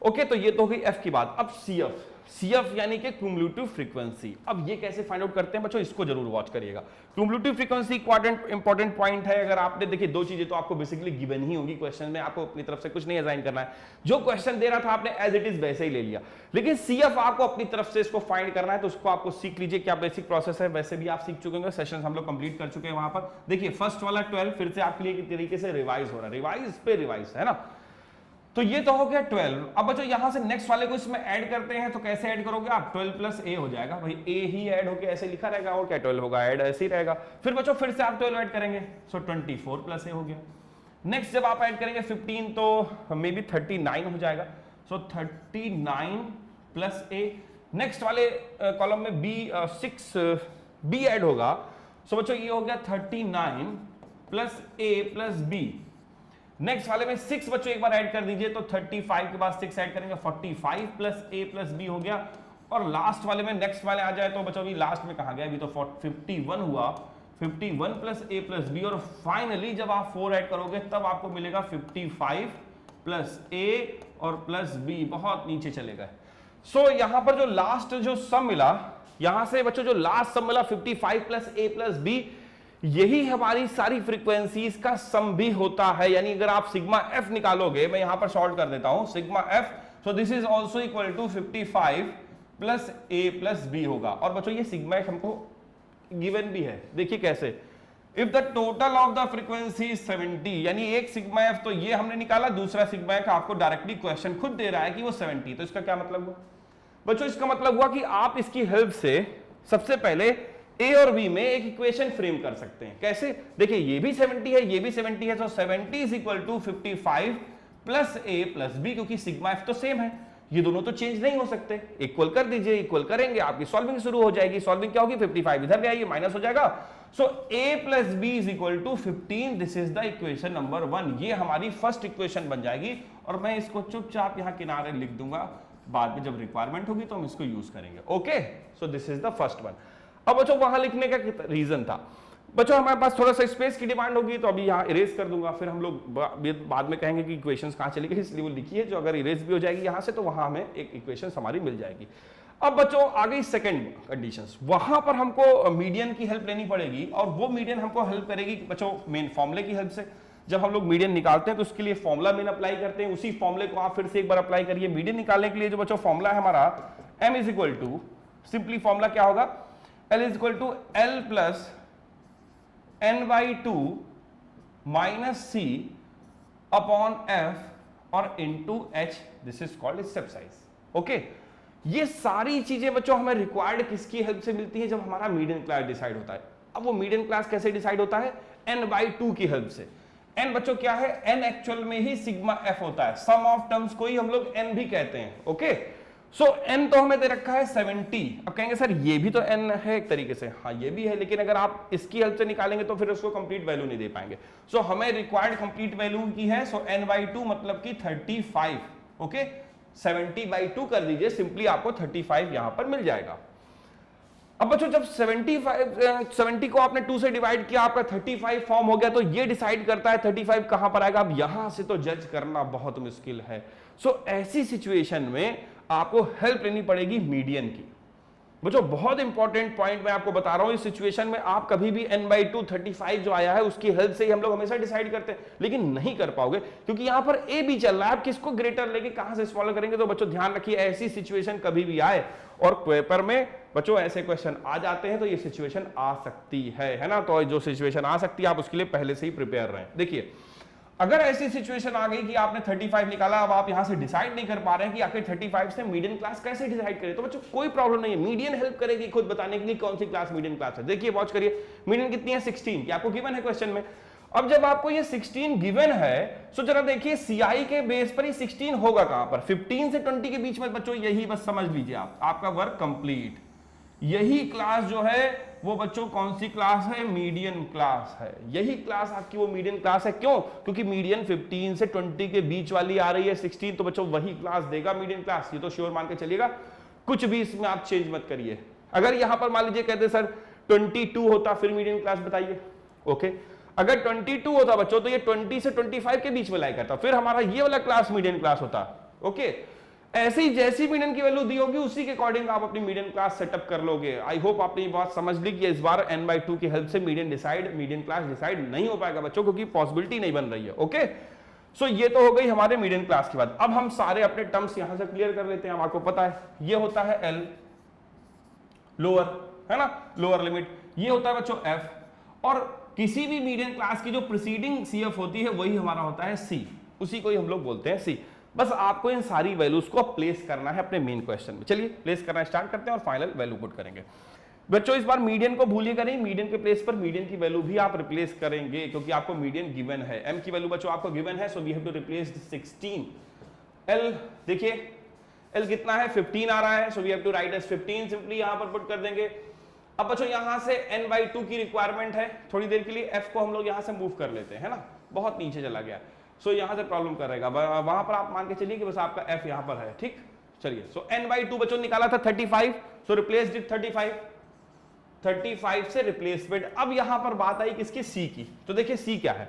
ओके, तो ये तो हो गई एफ की बात। अब सीएफ, सीएफ यानी कि क्युमुलेटिव फ्रीक्वेंसी। अब ये कैसे फाइंड आउट करते हैं बच्चों, इसको जरूर वॉच करिएगा। क्युमुलेटिव फ्रीक्वेंसी इंपॉर्टेंट पॉइंट है। अगर आपने देखिए 2 चीजें तो आपको बेसिकली गिवन ही होगी क्वेश्चन में, आपको अपनी तरफ से कुछ नहीं असाइन करना है। जो क्वेश्चन दे रहा था आपने एज इट इज वैसे ही ले लिया, लेकिन सीएफ आपको अपनी तरफ से इसको फाइंड करना है, तो उसको आपको सीख लीजिए क्या बेसिक प्रोसेस है। वैसे भी आप सीख चुके होंगे, सेशन हम लोग कंप्लीट कर चुके हैं। वहां पर देखिए फर्स्ट वाला 12 फिर से आपके लिए तरीके से रिवाइज हो रहा है, रिवाइज पे रिवाइज है ना। तो ये तो हो गया 12। अब बच्चों यहां से नेक्स्ट वाले को इसमें ऐड करते हैं, तो कैसे ऐड करोगे आप, 12 प्लस ए हो जाएगा भाई, ए ही ऐड होके ऐसे लिखा रहेगा, और क्या 12 होगा ऐड ऐसे ही रहेगा। फिर बच्चों फिर से आप 12 ऐड करेंगे, सो 24 प्लस ए हो गया। नेक्स्ट जब आप ऐड करेंगे 15 तो मे बी 39 हो जाएगा, सो 39 प्लस ए। नेक्स्ट वाले कॉलम में बी 6 बी ऐड होगा, सो बच्चों ये हो गया 39 plus a plus B. Next वाले में 6 बच्चों एक बार ऐड कर दीजिए, तो 35 के बाद 6 ऐड करेंगे, 45 प्लस ए प्लस बी हो गया। और लास्ट वाले में नेक्स्ट वाले आ जाए तो बच्चों अभी लास्ट में कहा गया, अभी तो 51 हुआ, 51 प्लस ए प्लस बी, और फाइनली जब आप 4 ऐड करोगे तब आपको मिलेगा 55 प्लस ए और प्लस बी। बहुत नीचे चले गए। सो यहां पर जो लास्ट जो सम मिला, यहां से बच्चों जो लास्ट सम मिला 55 प्लस ए प्लस बी, यही हमारी सारी फ्रीक्वेंसीज का सम भी होता है। यानी अगर आप सिग्मा एफ निकालोगे, मैं यहां पर शॉर्ट कर देता हूं sigma f, so this is also equal to 55 plus a plus b होगा। और बच्चों ये सिग्मा एफ हमको गिवन भी है, देखिए कैसे, if the total of the frequency is 70, यानी एक सिग्मा एफ तो ये हमने निकाला, दूसरा सिग्मा एफ आपको डायरेक्टली क्वेश्चन खुद दे रहा है कि वो 70। तो इसका क्या मतलब हुआ बच्चों, इसका मतलब हुआ कि आप इसकी हेल्प से सबसे पहले ए और बी में एक इक्वेशन फ्रेम कर सकते हैं। कैसे, देखिए ये भी 70 है, ये भी 70 है, तो 70 is equal to 55 plus a plus b, क्योंकि सिग्मा एफ तो सेम है, ये दोनों तो चेंज नहीं हो सकते। इक्वल कर दीजिए, इक्वल करेंगे आपकी सॉल्विंग शुरू हो जाएगी। सॉल्विंग क्या होगी, 55 इधर ले आइए, माइनस हो जाएगा, so A plus B is equal to 15। This is the equation number 1। ये हमारी फर्स्ट इक्वेशन बन जाएगी, और मैं इसको चुपचाप यहां किनारे लिख दूंगा, बाद में जब रिक्वायरमेंट होगी तो हम इसको यूज करेंगे। Okay, so this is the first one. अब बच्चों वहां लिखने का रीजन था, बच्चों हमारे पास थोड़ा सा स्पेस की डिमांड होगी, तो अभी यहाँ इरेज कर दूंगा, फिर हम लोग बाद में कहेंगे कि इक्वेशंस कहाँ चली गई, इसलिए वो लिखी है, जो अगर इरेज भी हो जाएगी यहाँ से तो वहां हमें एक इक्वेशन हमारी मिल जाएगी। अब बच्चों आ गई सेकंड कंडीशंस, वहां पर हमको मीडियन की हेल्प लेनी पड़ेगी, और वो मीडियन हमको हेल्प करेगी बच्चों मेन फॉर्मूले की हेल्प से। जब हम लोग मीडियन निकालते हैं तो उसके लिए फॉर्मूला मेन अप्लाई करते हैं, उसी फॉर्मूले को आप फिर से एक बार अप्लाई करिए। मीडियन निकालने के लिए जो बच्चों फॉर्मूला है हमारा, m is equal to, simply formula क्या होगा, L is equal to L plus n/2 minus C upon F और into H, this is called step size. Okay, ये सारी चीजें बच्चों हमें रिक्वायर्ड किसकी हेल्प से मिलती है, जब हमारा मीडियन क्लास डिसाइड होता है। अब वो मीडियन क्लास कैसे डिसाइड होता है, n/2 की हेल्प से। n बच्चों क्या है, n एक्चुअल में ही सिग्मा f होता है, सम ऑफ टर्म्स को ही हम लोग n भी कहते हैं। ओके, सो n तो हमें दे रखा है 70। अब कहेंगे सर ये भी तो n है एक तरीके से, हाँ ये भी है, लेकिन अगर आप इसकी हेल्प से निकालेंगे तो फिर उसको कंप्लीट वैल्यू नहीं दे पाएंगे। सो हमें रिक्वायर्ड कंप्लीट वैल्यू की है, सो n/2 मतलब कि 35। ओके, 70/2 कर दीजिए, सिंपली आपको 35 यहां पर मिल जाएगा। अब बच्चों जब 70 को आपने 2 से डिवाइड किया, आपका 35 फॉर्म हो गया, तो ये डिसाइड करता है 35 कहां पर आएगा। अब यहां से तो जज करना बहुत मुश्किल है। सो ऐसी सिचुएशन में आपको हेल्प लेनी पड़ेगी मीडियन की। बच्चों बहुत इंपॉर्टेंट पॉइंट मैं आपको बता रहा हूं, इस सिचुएशन में आप कभी भी n/2 35 जो आया है उसकी हेल्प से ही हम लोग हमेशा डिसाइड करते हैं, लेकिन नहीं कर पाओगे क्योंकि यहां पर a भी चल रहा है। आप किसको ग्रेटर लेके कहां से सॉल्व करेंगे। तो बच्चों ध्यान रखिए, ऐसी सिचुएशन कभी भी आए और पेपर में बच्चों ऐसे क्वेश्चन आ जाते हैं तो ये सिचुएशन आ सकती है ना। तो जो सिचुएशन आ सकती है आप उसके लिए पहले से ही प्रिपेयर रहें। देखिए अगर ऐसी सिचुएशन आ गई कि आपने 35 निकाला, अब आप यहां से डिसाइड नहीं कर पा रहे हैं कि आखिर 35 से मीडियन क्लास कैसे डिसाइड करें, तो बच्चों कोई प्रॉब्लम नहीं है, मीडियन हेल्प करेगी खुद बताने के लिए कौन सी क्लास मीडियन क्लास है। देखिए वॉच करिए, मीडियन कितनी है 16 की आपको गिवन है क्वेश्चन में। अब जब आपको ये 16 गिवन है तो जरा देखिए सीआई के बेस पर ये 16 होगा कहां पर, 15 से 20 के बीच में। बच्चों यही बस समझ लीजिए आप, आपका वर्क कंप्लीट। यही क्लास जो है वो बच्चों कौन सी क्लास है, मीडियन क्लास है। यही क्लास आपकी वो मीडियन क्लास है। क्यों? क्योंकि मीडियन 15 से 20 के बीच वाली आ रही है 16, तो बच्चों वही क्लास देगा मीडियन क्लास। ये तो श्योर मान के चलिएगा, कुछ भी इसमें आप चेंज मत करिए। अगर यहां पर मान लीजिए कहते सर 22 होता फिर मीडियन क्लास बताइए। ओके, अगर 22 होता बच्चों तो ये 20 से 25 के बीच में लाई करता, फिर हमारा ये वाला क्लास मीडियन क्लास होता। ओके, ऐसे ही जैसी मीडियन की वैल्यू दी होगी उसी के अकॉर्डिंग आप अपनी मीडियन क्लास सेटअप कर लोगे। आई होप आपने ये बात समझ ली कि इस बार n/2 की हेल्प से मीडियन क्लास डिसाइड नहीं हो पाएगा बच्चों, क्योंकि पॉसिबिलिटी नहीं बन रही है। ओके, सो ये तो हो गई हमारे मीडियन क्लास की बात। अब हम सारे अपने टर्म्स यहां से क्लियर कर लेते हैं। अब आपको पता है ये होता है L लोअर, है ना, लोअर लिमिट। ये होता है बच्चों F, और किसी भी मीडियन क्लास की जो प्रीसीडिंग CF होती है वही हमारा होता है C, उसी को ही हम लोग बोलते हैं C। बस आपको इन सारी वैल्यूज को प्लेस करना है अपने मेन क्वेश्चन में। चलिए प्लेस करना स्टार्ट करते हैं और फाइनल वैल्यू पुट करेंगे। बच्चों इस बार मीडियन को भूलिएगा नहीं, मीडियन के प्लेस पर मीडियन की वैल्यू भी आप रिप्लेस करेंगे, क्योंकि आपको मीडियन गिवन है। m की वैल्यू बच्चों आपको गिवन है, so we have to replace 16। l देखिए l कितना है 15 आ रहा है, so we have to write as 15, simply यहां पर पुट कर देंगे। अब बच्चों यहां से n/2 की रिक्वायरमेंट है, थोड़ी देर के लिए f को हम लोग यहां से मूव कर लेते हैं, है ना, बहुत नीचे चला गया। सो यहां से प्रॉब्लम करेगा, वहां पर आप मान के चलिए कि बस आपका f यहां पर है। ठीक, चलिए सो n/2 बच्चों निकाला था 35, सो रिप्लेस्ड इट 35 से रिप्लेसमेंट। अब यहां पर बात आई किसकी, c की। तो देखिए c क्या है,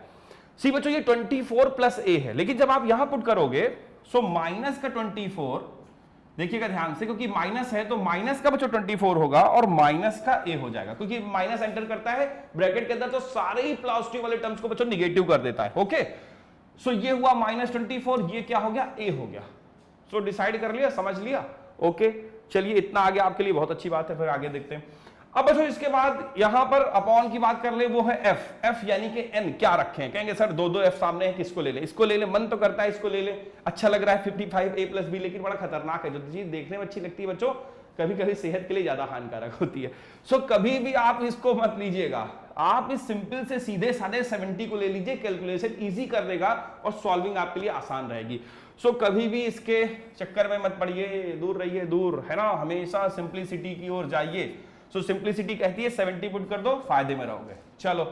c बच्चों ये 24 प्लस a है, लेकिन जब आप यहां पुट करोगे सो माइनस का 24, देखिएगा ध्यान से, क्योंकि माइनस है तो माइनस का बच्चों 24 होगा और माइनस का a हो जाएगा, क्योंकि माइनस एंटर करता है ब्रैकेट के अंदर तो सारे ही पॉजिटिव वाले टर्म्स को बच्चों निगेटिव कर देता है। ओके, सो ये हुआ -24, ये क्या हो गया, a हो गया। सो डिसाइड कर लिया, समझ लिया। ओके, चलिए इतना आगे आपके लिए बहुत अच्छी बात है, फिर आगे देखते हैं। अब बच्चों इसके बाद यहां पर अपॉन की बात कर ले, वो है f यानी कि n क्या रखे हैं। कहेंगे सर दो f सामने है, किसको ले ले, इसको ले ले, मन तो करता है इसको ले ले, अच्छा लग रहा है 55 a + b, लेकिन बड़ा खतरनाक है। जो चीज देखने में अच्छी लगती है बच्चों कभी कभी सेहत के लिए ज्यादा हानिकारक होती है। सो कभी भी आप इसको मत लीजिएगा, आप इस सिंपल से सीधे साधे 70 को ले लीजिए, कैलकुलेशन इजी कर देगा और सॉल्विंग आपके लिए आसान रहेगी। सो कभी भी इसके चक्कर में मत पड़िए, दूर रहिए, दूर, है ना, हमेशा सिंप्लिसिटी की ओर जाइए। सो सिंप्लिसिटी कहती है 70 पुट कर दो, फायदे में रहोगे। चलो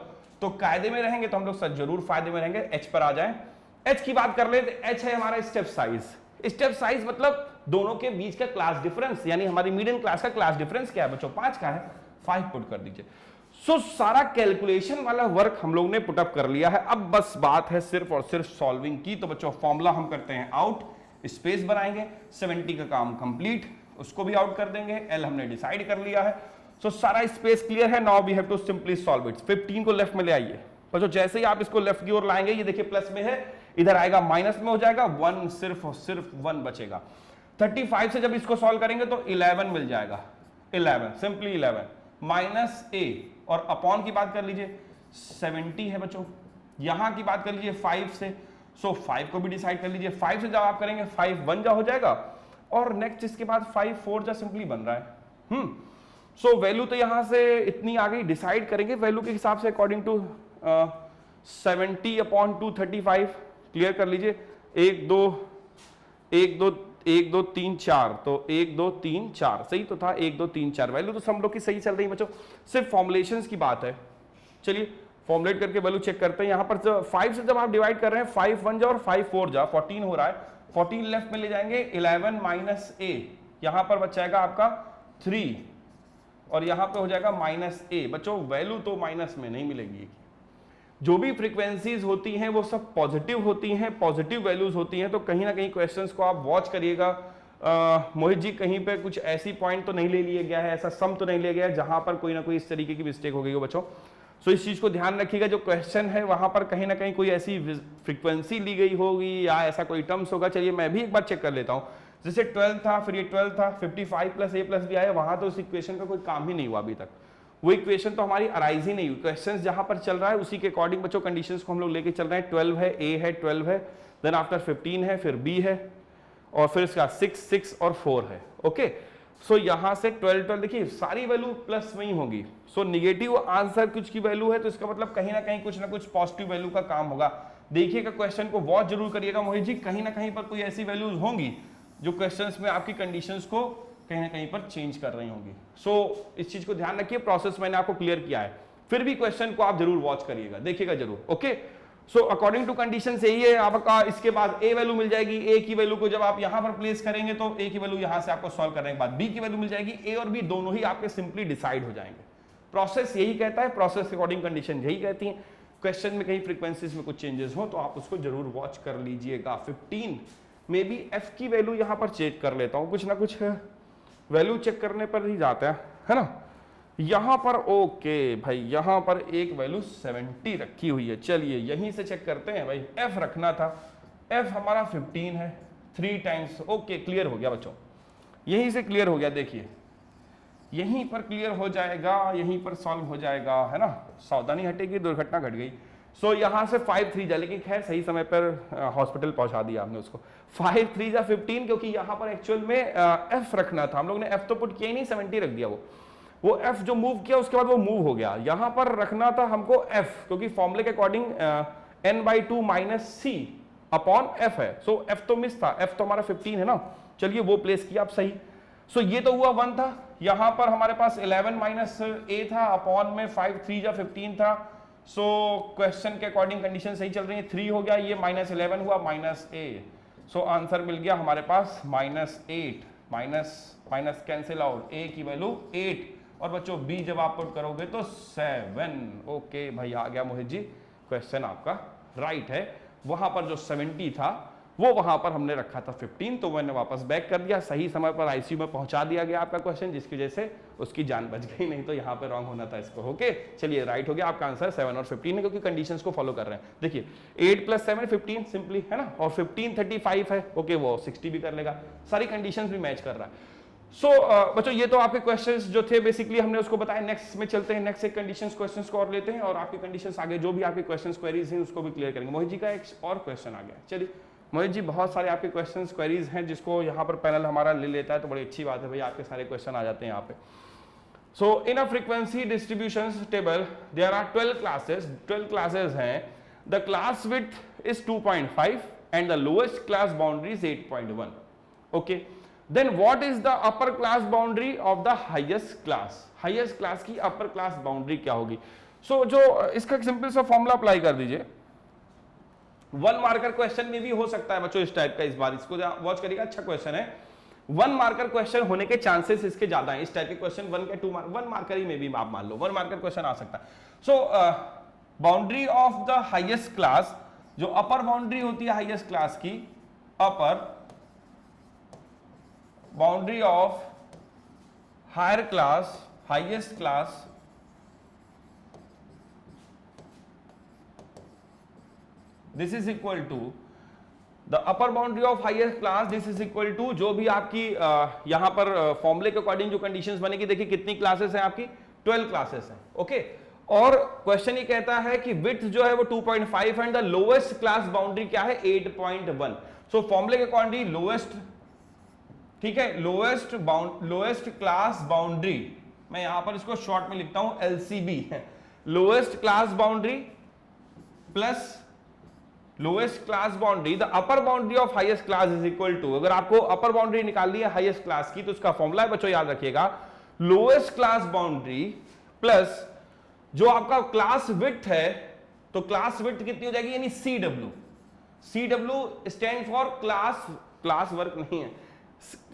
तो कायदे में रहेंगे तो हम लोग जरूर फायदे में रहेंगे। h पर आ जाए, h की बात कर ले तो h है हमारा स्टेप साइज। स्टेप साइज मतलब दोनों के बीच का क्लास डिफरेंस, यानी हमारी मीडियन क्लास का क्लास डिफरेंस क्या है बच्चों, 5 का है, 5 पुट कर दीजिए। सो सारा कैलकुलेशन वाला वर्क हम लोग ने पुटअप कर लिया है। अब बस बात है सिर्फ और सिर्फ सॉल्विंग की। तो बच्चों फॉर्मूला हम करते हैं आउट, स्पेस बनाएंगे, 70 का काम कंप्लीट, उसको भी आउट कर देंगे, l हमने डिसाइड कर लिया है। सो सारा स्पेस क्लियर है, now we have to simply solve it. 15 को लेफ्ट में ले आइए बच्चों, जैसे ही आप इसको लेफ्ट की ओर लाएंगे, ये देखिए प्लस में है, इधर आएगा माइनस में हो जाएगा, 1 सिर्फ और सिर्फ 1 बचेगा। 35 से जब इसको सॉल्व करेंगे तो 11 मिल जाएगा, 11 सिंपली 11 माइनस a, और अपॉन की बात कर लीजिए 70 है बच्चों, यहां की बात कर लीजिए 5 से, सो 5 को भी डिसाइड कर लीजिए। 5 से जब आप करेंगे 5 1 जा हो जाएगा, और नेक्स्ट इसके बाद 5 4 जा सिंपली बन रहा है। सो वैल्यू तो यहां से इतनी आ गई, डिसाइड करेंगे वैल्यू के हिसाब से अकॉर्डिंग टू 70 अपॉन 235, क्लियर कर लीजिए। 1 2 1 2 1 2 3 4, तो 1 2 3 4 सही तो था, 1 2 3 4 वैल्यू तो सब लोग की सही चल रही है बच्चों, सिर्फ फॉर्मुलेशंस की बात है। चलिए फॉर्मुलेट करके वैल्यू चेक करते हैं। यहां पर 5 से जब आप डिवाइड कर रहे हैं, 5 1 जा और 5 4 जा, 14 हो रहा है। 14 लेफ्ट में ले जाएंगे, 11 माइनस a, यहां पर बच जाएगा आपका 3 और यहां पे हो जाएगा माइनस a। बच्चों वैल्यू तो माइनस में नहीं मिलेगी। जो भी फ्रीक्वेंसीज होती हैं वो सब पॉजिटिव होती हैं, पॉजिटिव वैल्यूज होती हैं, तो कहीं ना कहीं क्वेश्चंस को आप वॉच करिएगा। मोहित जी कहीं पे कुछ ऐसी पॉइंट तो नहीं ले लिया गया है, ऐसा सम तो नहीं लिया गया है जहां पर कोई ना कोई इस तरीके की मिस्टेक हो गई हो बच्चों। सो इस चीज को ध्यान रखिएगा, जो क्वेश्चन है वहां पर कहीं ना कहीं कोई ऐसी फ्रीक्वेंसी ली गई होगी या ऐसा कोई टर्म्स होगा। चलिए मैं भी एक बार चेक कर लेता हूं। जैसे 12 था, फिर ये 12 था, 55 प्लस a प्लस b आया, वहां तो उस इक्वेशन का कोई काम ही नहीं हुआ अभी तक, वो इक्वेशन तो हमारी अराइज ही नहीं हुई। क्वेश्चन जहां पर चल रहा है उसी के अकॉर्डिंग बच्चों कंडीशंस को हम लोग लेके चल रहे हैं। 12 है, a है, 12 है, देन आफ्टर 15 है, फिर b है, और फिर इसका 6 6 और 4 है। ओके, सो यहां से 12 12 देखिए सारी वैल्यू प्लस में ही होगी। सो निगेटिव आंसर कुछ की वैल्यू है तो इसका मतलब कहीं ना कुछ पॉजिटिव वैल्यू का काम होगा। देखिएगा क्वेश्चन को वॉच जरूर करिएगा मोहित जी, कहीं ना कहीं पर कोई ऐसी वैल्यूज होंगी जो क्वेश्चंस में आपकी कंडीशंस को कहीं ना कहीं पर चेंज कर रही होंगी। सो इस चीज को ध्यान रखिए, प्रोसेस मैंने आपको क्लियर किया है, फिर भी क्वेश्चन को आप जरूर वॉच करिएगा, देखिएगा जरूर। Okay, so according to condition यही है आपका। इसके बाद a वैल्यू मिल जाएगी, a की वैल्यू को जब आप यहां पर प्लेस करेंगे तो a की वैल्यू यहां से आपको सॉल्व करने के बाद b की वैल्यू मिल जाएगी। a और b दोनों ही आपके सिंपली डिसाइड हो जाएंगे। प्रोसेस यही कहता है, प्रोसेस अकॉर्डिंग कंडीशन यही कहती है। क्वेश्चन में कहीं फ्रीक्वेंसीज में कुछ चेंजेस हो तो आप उसको जरूर वॉच कर लीजिएगा। 15 में भी f की वैल्यू यहां पर चेक कर लेता हूं, कुछ ना कुछ वैल्यू चेक करने पर ही जाता है ना। यहां पर ओके भाई, यहां पर एक वैल्यू 70 रखी हुई है। चलिए यहीं से चेक करते हैं भाई, f रखना था, f हमारा 15 है, 3 टाइम्स। ओके क्लियर हो गया बच्चों, यहीं से क्लियर हो गया। देखिए यहीं पर क्लियर हो जाएगा, यहीं पर सॉल्व हो जाएगा, है ना, सावधानी हटेगी, दुर्घटना घट गई। सो यहां से 5 3 जा, लेकिन खैर सही समय पर हॉस्पिटल पहुंचा दिया आपने उसको। 5 3 जा 15, क्योंकि यहां पर एक्चुअल में f रखना था, हम लोग ने f तो पुट किया ही नहीं, 70 रख दिया। वो f जो मूव किया उसके बाद वो मूव हो गया। यहां पर रखना था हमको f, क्योंकि फॉर्मूले के according n/2 minus c upon f है। सो f तो मिस था, f तो हमारा 15 है ना। चलिए वो प्लेस किया आप सही। सो ये तो हुआ 1 था, यहां पर हमारे पास 11 माइनस a था, अपॉन में 5 3 जा 15 था। सो क्वेश्चन के अकॉर्डिंग कंडीशन सही चल रही है, 3 हो गया, ये माइनस 11 हुआ, माइनस a। सो आंसर मिल गया हमारे पास -8, माइनस कैंसिल आउट, a की वैल्यू 8, और बच्चों b जब आप पुट करोगे तो 7। ओके भाई आ गया मोहित जी, क्वेश्चन आपका राइट है। वहां पर जो 70 था वो वहां पर हमने रखा था 15, तो मैंने वापस बैक कर दिया, सही समय पर आईसीयू में पहुंचा दिया गया आपका क्वेश्चन, जिसकी वजह से उसकी जान बच गई, नहीं तो यहाँ पे रॉन्ग होना था इसको। ओके चलिए राइट हो गया आपका आंसर, 7 और 15 है, क्योंकि कंडीशंस को फॉलो कर रहे हैं। देखिए 8 + 7 15 सिंपली है ना, और 15 35 है। ओके वो 60 भी कर लेगा, सारी कंडीशंस भी मैच कर रहा है। सो बच्चों ये तो आपके क्वेश्चंस जो थे बेसिकली हमने उसको बताया। नेक्स्ट में चलते हैं, नेक्स्ट एक कंडीशंस क्वेश्चंस को और लेते हैं, और आपकी कंडीशंस आगे जो भी आपके क्वेश्चंस क्वेरीज हैं उसको भी क्लियर करेंगे। मोहित जी का एक और क्वेश्चन आ गया। चलिए मोहित जी बहुत सारे आपके क्वेश्चंस क्वेरीज हैं जिसको यहाँ पर पैनल हमारा ले लेता है, तो बड़ी अच्छी बात है भाई, आपके सारे क्वेश्चन आ जाते हैं यहाँ पे। So in a frequency distribution table there are 12 classes, 12 classes हैं। The class width is 2.5 and the lowest class boundary is 8.1। Okay then what is the upper class boundary of the highest class, highest class की upper class boundary क्या होगी। सो जो इसका simple सा formula apply कर दीजिए। 1 marker question में भी हो सकता है बच्चों इस टाइप का, इस बार इसको वॉच करिएगा, अच्छा क्वेश्चन है। 1 मार्कर क्वेश्चन होने के चांसेस इसके ज्यादा हैं, इस टाइप के क्वेश्चन 1 के 1 मार्कर ही में भी आप मान लो 1 मार्कर क्वेश्चन आ सकता है। So boundary of the highest class, जो अपर बाउंड्री होती है हाईएस्ट क्लास की, upper boundary of higher class, highest class this is equal to the upper boundary of highest class, this is equal to जो भी आपकी यहां पर फॉर्मूले के अकॉर्डिंग जो कंडीशंस बनेगी। देखिए कितनी क्लासेस हैं आपकी, 12 क्लासेस हैं। ओके और क्वेश्चन ये कहता है कि विड्थ जो है वो 2.5 and the lowest class boundary क्या है 8.1। सो फॉर्मूले के अकॉर्डिंग लोएस्ट, ठीक है, लोएस्ट क्लास बाउंड्री, मैं यहां पर इसको शॉर्ट में लिखता हूं LCB, lowest class boundary plus lowest class boundary, the upper boundary of highest class is equal to, अगर आपको अपर बाउंड्री निकालनी है हाईएस्ट क्लास की तो उसका फॉर्मूला है बच्चों याद रखिएगा, लोएस्ट क्लास बाउंड्री प्लस जो आपका क्लास विड्थ है, तो क्लास विड्थ कितनी हो जाएगी, यानी CW, CW stand for class work नहीं है,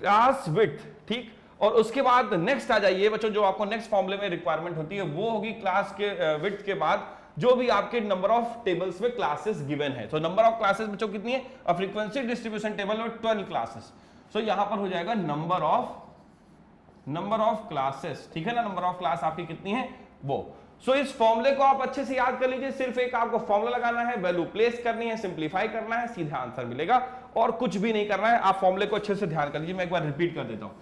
क्लास विड्थ, ठीक। और उसके बाद नेक्स्ट आ जाइए बच्चों, जो आपको नेक्स्ट फॉर्मूले में रिक्वायरमेंट होती है वो होगी क्लास के विड्थ के बाद जो भी आपके नंबर ऑफ टेबल्स में क्लासेस गिवन है। तो नंबर ऑफ क्लासेस बच्चों कितनी है, फ्रीक्वेंसी डिस्ट्रीब्यूशन टेबल में 12 क्लासेस, सो यहां पर हो जाएगा नंबर ऑफ क्लासेस, ठीक है ना, नंबर ऑफ क्लास आपकी कितनी है वो। सो इस फॉर्मूले को आप अच्छे से याद कर लीजिए, सिर्फ एक आपको फॉर्मूला लगाना है, वैल्यू प्लेस करनी है, सिंप्लीफाई करना है, सीधा आंसर मिलेगा और कुछ भी नहीं करना है। आप फॉर्मूले को अच्छे से ध्यान कर लीजिए, मैं एक बार रिपीट कर देता हूं।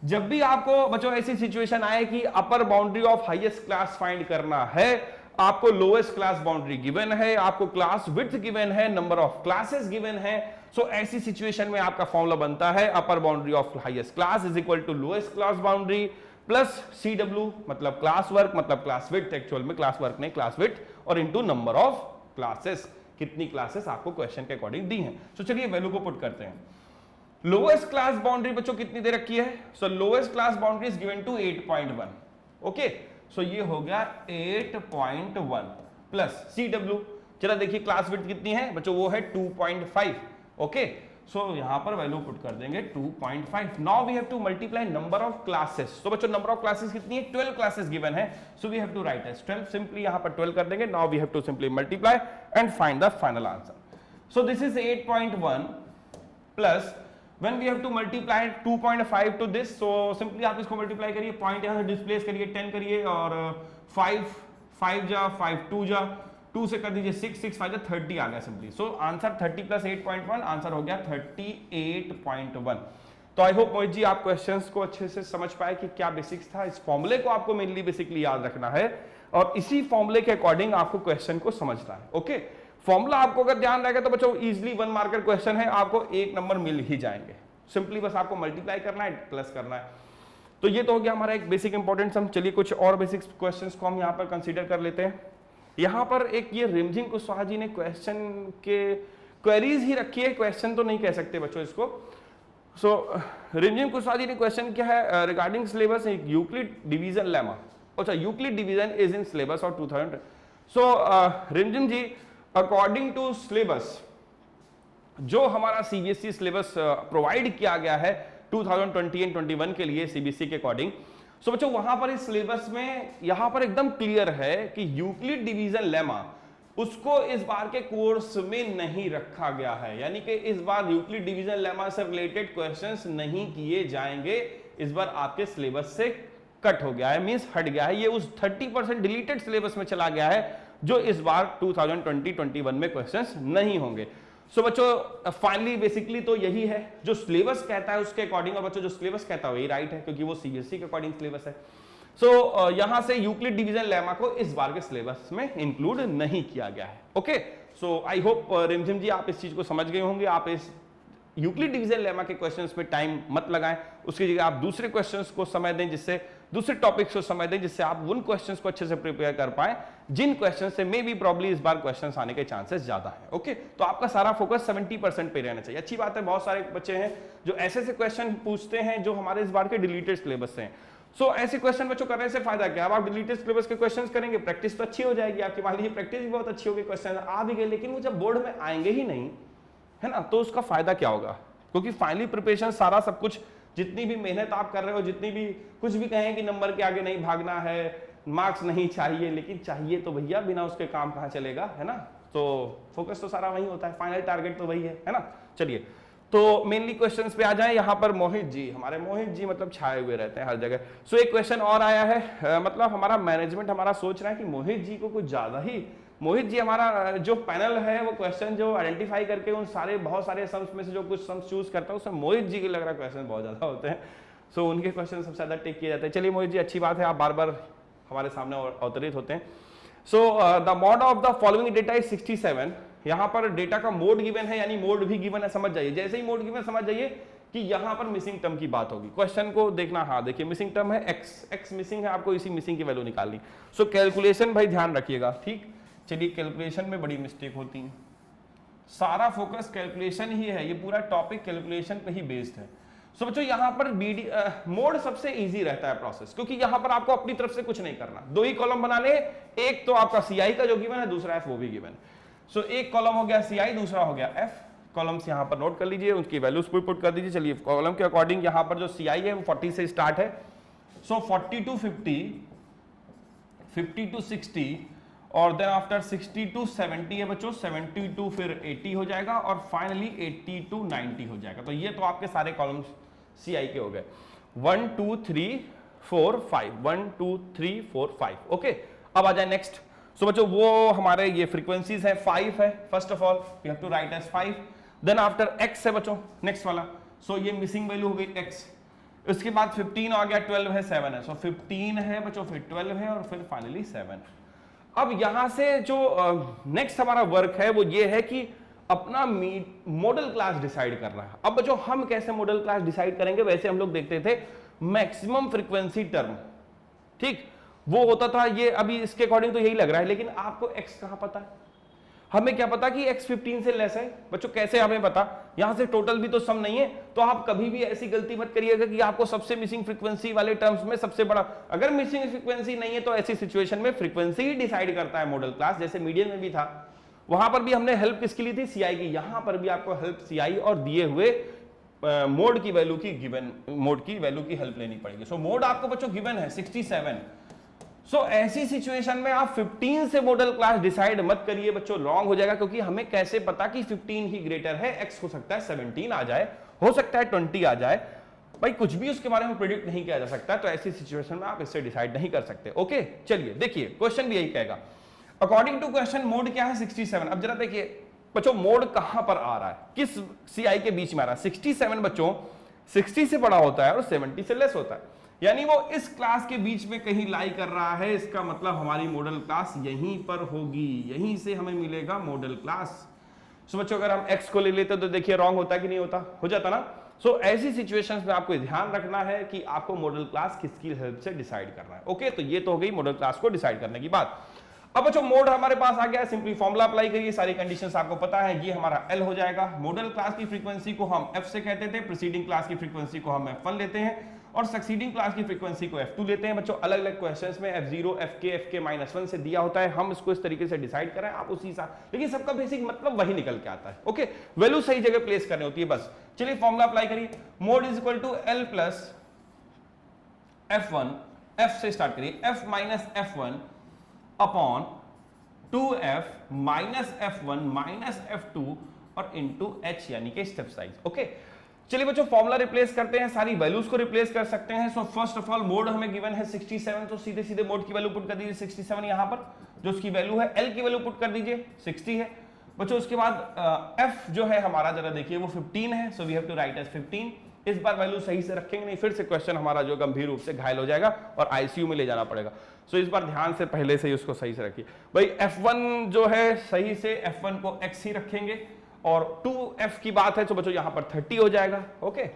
जब भी आपको बच्चों ऐसी सिचुएशन आए कि upper boundary of highest class find करना है, आपको लोएस्ट क्लास बाउंड्री गिवन है, आपको क्लास विड्थ गिवन है, नंबर ऑफ क्लासेस गिवन है, सो ऐसी सिचुएशन में आपका फॉर्मूला बनता है upper boundary of highest class is equal to lowest class boundary plus CW मतलब क्लास वर्क मतलब क्लास विड्थ, एक्चुअल में क्लास वर्क नहीं क्लास विड्थ, और इनटू नंबर ऑफ क्लासेस, कितनी क्लासेस आपको क्वेश्चन के अकॉर्डिंग दी हैं। सो चलिए वैल्यू को पुट करते हैं। लोएस्ट क्लास बाउंड्री बच्चों कितनी दे रखी है, so lowest class boundary is given to 8.1, okay, so ये हो गया 8.1 प्लस CW, चला देखिए क्लास विड्थ कितनी है बच्चों, वो है 2.5, ओके, सो यहां पर वैल्यू पुट कर देंगे 2.5। Now we have to multiply number of classes, तो बच्चों नंबर ऑफ क्लासेस कितनी है, 12 क्लासेस गिवन है, so we have to write as 12, simply यहां पर 12 कर देंगे। Now we have to simply multiply and find the final answer. So this is 8.1 plus when we have to multiply 2.5 to this, so simply आप इसको multiply करिए, point यहां से displace करिए, 10 करिए और 5 जा 5 2 जा 2 से कर दीजिए 6 6 5 जा 30 आ गया simply. So answer 30 plus 8.1 answer हो गया 38.1। तो आई होप मोहित जी आप क्वेश्चंस को अच्छे से समझ पाए कि क्या बेसिक्स था। इस फॉर्मूले को आपको मेनली बेसिकली याद रखना है और इसी फॉर्मूले के अकॉर्डिंग आपको क्वेश्चन को समझना है, ओके। फॉर्मूला आपको अगर ध्यान रहेगा तो बच्चों इजीली 1 मार्कर क्वेश्चन है, आपको 1 नंबर मिल ही जाएंगे, सिंपली बस आपको मल्टीप्लाई करना है, प्लस करना है। तो ये तो हो गया हमारा एक बेसिक इंपॉर्टेंट सम। चलिए कुछ और बेसिक क्वेश्चंस को हम यहाँ पर कंसीडर कर लेते हैं। यहाँ पर एक ये रिमझिम कुशवाहा जी ने क्वेश्चन के क्वेरीज ही रखी है, क्वेश्चन तो नहीं कह सकते बच्चों इसको। सो रिमझिम कुशवाहा जी ने क्वेश्चन क्या है, regarding syllabus Euclid division lemma, अच्छा Euclid division is in syllabus of 2000। So Rimjhim ji according to syllabus जो हमारा सीबीएसई सिलेबस प्रोवाइड किया गया है 2020 एंड 21 के लिए सीबीएसई के अकॉर्डिंग, सो बच्चों वहां पर इस सिलेबस में यहां पर एकदम क्लियर है कि यूक्लिड डिवीजन लेमा उसको इस बार के कोर्स में नहीं रखा गया है, यानी कि इस बार यूक्लिड डिवीजन लेमा से रिलेटेड क्वेश्चंस नहीं किए जाएंगे, इस बार आपके सिलेबस से कट हो गया है, मींस हट गया है, ये उस 30% डिलीटेड सिलेबस में चला गया है जो इस बार 2020-21 में क्वेश्चंस नहीं होंगे। सो बच्चों फाइनली बेसिकली तो यही है जो सिलेबस कहता है उसके अकॉर्डिंग, और बच्चों जो सिलेबस कहता है वही राइट है क्योंकि वो सीबीएसई के अकॉर्डिंग सिलेबस है। सो यहां से यूक्लिड डिवीजन लेमा को इस बार के सिलेबस में इंक्लूड नहीं किया गया है, ओके। सो आई होप रिमझिम जी आप इस चीज को समझ गए होंगे। आप इस यूक्लिड डिवीजन लेमा के क्वेश्चंस पे टाइम मत लगाएं, उसकी जगह आप दूसरे क्वेश्चंस को समय दें, जिससे दूसरे टॉपिक्स को समय दें, जिससे आप उन क्वेश्चंस को अच्छे से प्रिपेयर कर पाएं जिन क्वेश्चन से मे बी प्रॉब्ली इस बार क्वेश्चंस आने के चांसेस ज्यादा है, ओके। तो आपका सारा फोकस 70% पे रहना चाहिए। अच्छी बात है, बहुत सारे बच्चे हैं जो ऐसे क्वेश्चन पूछते हैं जो हमारे इस बार के डिलीटेड सिलेबस से हैं। सो ऐसे क्वेश्चन बच्चों करने से फायदा क्या, अब आप डिलीटेड सिलेबस के क्वेश्चंस करेंगे, प्रैक्टिस तो अच्छी हो जाएगी आपकी, मान लीजिए प्रैक्टिस भी बहुत अच्छी होगी, क्वेश्चन आ भी गए लेकिन वो जब बोर्ड में आएंगे ही नहीं, है ना, तो उसका फायदा क्या होगा, क्योंकि फाइनली प्रिपरेशन सारा सब कुछ जितनी भी मेहनत आप कर रहे हो, जितनी भी कुछ भी कहें कि नंबर के आगे नहीं भागना है, मार्क्स नहीं चाहिए, लेकिन चाहिए तो भैया, बिना उसके काम कहाँ चलेगा, है ना। तो फोकस तो सारा वही होता है, फाइनल टारगेट तो वही है ना। चलिए तो मेनली क्वेश्चंस पे आ जाएं। यहाँ पर मोहित जी, हमारे मोहित जी मतलब छाए हुए रहते हैं हर जगह। सो एक क्वेश्चन और आया है, मतलब हमारा मैनेजमेंट हमारा सोच रहा है कि मोहित जी को कुछ ज्यादा ही, मोहित जी हमारा जो पैनल है वो क्वेश्चन जो आइडेंटिफाई करके उन सारे बहुत सारे सम्स में से जो कुछ सम्स चूज करता है उसमें मोहित जी के लग रहा क्वेश्चन बहुत ज्यादा होते हैं। सो उनके क्वेश्चन सबसे ज्यादा टेक किए जाते हैं। चलिए मोहित जी अच्छी बात है, आप बार बार हमारे सामने अवतरित होते हैं। So the mode of the following data is 67। यहाँ पर डेटा का मोड गिवन है, यानी मोड भी गिवन है, समझ जाइए। जैसे ही मोड गिवन समझ जाइए कि यहाँ पर मिसिंग टर्म की बात होगी। क्वेश्चन को देखना, हाँ देखिए मिसिंग टर्म है एक्स, एक्स मिसिंग है, आपको इसी मिसिंग की वैल्यू निकालनी। सो कैलकुलेशन भाई ध्यान रखिएगा, ठीक। चलिए कैलकुलेशन में बड़ी मिस्टेक होती है, सारा फोकस कैलकुलेशन ही है, ये पूरा टॉपिक कैलकुलेशन पे ही बेस्ड है। सो बच्चों यहाँ पर मोड सबसे इजी रहता है प्रोसेस, क्योंकि यहाँ पर आपको अपनी तरफ से कुछ नहीं करना, दो ही कॉलम बनाने, एक तो आपका सीआई का जो गिवन है, दूसरा एफ वो भी गिवन। सो एक कॉलम हो गया सीआई, दूसरा हो गया एफ। कॉलम्स यहाँ पर नोट कर लीजिए, उनकी वैल्यूज पुट कर दीजिए। चलिए कॉलम के अकॉर्डिंग यहाँ पर जो सीआई है वो 40 से स्टार्ट है, सो 40 to 50, 50 to 60 और देन आफ्टर 60 to 70 है बच्चों, 70 to फिर 80 हो जाएगा और फाइनली 80 to 90 हो जाएगा। तो ये तो आपके सारे कॉलम्स सीआई के हो गए, 1 2 3 4 5, 1 2 3 4 5। ओके, अब आ जाए नेक्स्ट। सो बच्चों वो हमारे ये फ्रीक्वेंसीज है, 5 है। First of all we have to write as 5, then after x है बच्चों नेक्स्ट वाला, सो ये मिसिंग वैल्यू हो गई x। उसके बाद 15 आ गया, 12 है, 7 है, सो 15 है बच्चों, फिर 12 है और फिर फाइनली 7। अब यहां से जो नेक्स्ट हमारा वर्क है वो ये है कि अपना मॉडल क्लास डिसाइड करना है। अब बच्चों हम कैसे मॉडल क्लास डिसाइड करेंगे, वैसे हम लोग देखते थे मैक्सिमम फ्रीक्वेंसी टर्म, ठीक, वो होता था ये, अभी इसके अकॉर्डिंग तो यही लग रहा है, लेकिन आपको x कहां पता है, हमें क्या पता कि x 15 से लेस है बच्चों, कैसे हमें पता, यहां से टोटल भी तो सम नहीं है। तो आप कभी भी ऐसी गलती मत करिएगा कि आपको सबसे मिसिंग फ्रीक्वेंसी वाले टर्म्स में सबसे बड़ा, अगर मिसिंग फ्रीक्वेंसी नहीं है तो ऐसी सिचुएशन में फ्रीक्वेंसी ही डिसाइड करता है मॉडल क्लास। जैसे मीडियन में भी था, वहां पर भी हमने हेल्प किसकी ली थी, सीआई की, यहां पर भी आपको हेल्प सीआई और दिए हुए मोड की वैल्यू की, गिवन मोड की वैल्यू की हेल्प लेनी पड़ेगी। सो मोड आपको बच्चों गिवन है 67। सो ऐसी सिचुएशन में आप 15 से मॉडल क्लास डिसाइड मत करिए बच्चों, रॉन्ग हो जाएगा, क्योंकि हमें कैसे पता कि 15 ही ग्रेटर है, x हो सकता है 17 आ जाए, हो सकता है 20 आ जाए, भाई कुछ भी उसके बारे में प्रेडिक्ट नहीं किया जा सकता। तो ऐसी सिचुएशन में आप इससे डिसाइड नहीं कर सकते। ओके, चलिए देखिए क्वेश्चन भी यही कहेगा, अकॉर्डिंग टू क्वेश्चन मोड क्या है 67। अब जरा देखिए बच्चों मोड कहां पर आ रहा है, किस सीआई के बीच में आ रहा है। 67 बच्चों 60 से बड़ा होता है और 70 से लेस होता है, यानी वो इस क्लास के बीच में कहीं लाई कर रहा है। इसका मतलब हमारी मॉडल क्लास यहीं पर होगी, यहीं से हमें मिलेगा मॉडल क्लास। सो बच्चों अगर हम x को ले लेते तो देखिए रॉन्ग होता कि नहीं होता, हो जाता ना। सो ऐसी सिचुएशंस में आपको ध्यान रखना है कि आपको मॉडल क्लास किसकी हेल्प से डिसाइड करना है। ओके, तो ये तो हो गई मॉडल क्लास को डिसाइड करने की बात। अब बच्चों मोड हमारे पास आ गया, सिंपली फॉर्मूला अप्लाई करिए, सारी कंडीशंस आपको पता है, ये हमारा L हो जाएगा। मॉडल क्लास की फ्रीक्वेंसी को हम f से कहते थे, प्रीसीडिंग क्लास की फ्रीक्वेंसी को हम f1 लेते हैं और सक्सीडिंग क्लास की फ्रीक्वेंसी को f2 लेते हैं। बच्चों अलग अलग क्वेश्चंस में f0 fk-1 से दिया होता है, हम इसको इस तरीके से डिसाइड करें, आप उसी हिसाब, लेकिन सबका बेसिक मतलब वही निकल के आता है। ओके, वैल्यू सही जगह प्लेस करनी होती है बस। चलिए फॉर्मूला अप्लाई करिए, mode is equal to L plus f1, f से स्टार्ट करिए, f minus f1 upon 2f minus f1 minus f2 और इनटू h, यानी कि स्टेप साइज। ओके, चलिए बच्चों फॉर्मूला रिप्लेस करते हैं, सारी वैल्यूज को रिप्लेस कर सकते हैं। So first of all mode हमें गिवन है 67, तो सीधे सीधे मोड की वैल्यू पुट कर दीजिए 67 यहां पर, जो उसकी वैल्यू है। L की वैल्यू पुट कर दीजिए 60 है बच्चों। उसके बाद f जो है हमारा जरा देखिए वो 15 है, so we have to write as 15। इस बार वैल्यू सही से रखेंगे, नहीं फिर से क्वेश्चन हमारा जो गंभीर रूप से घायल हो जाएगा और आईसीयू में ले जाना पड़ेगा। सो इस बार ध्यान से पहले से ही उसको सही से रखिए भाई। f1 जो है सही से f1 को x ही रखेंगे और 2f की बात है तो बच्चों यहां पर 30 हो जाएगा। ओके,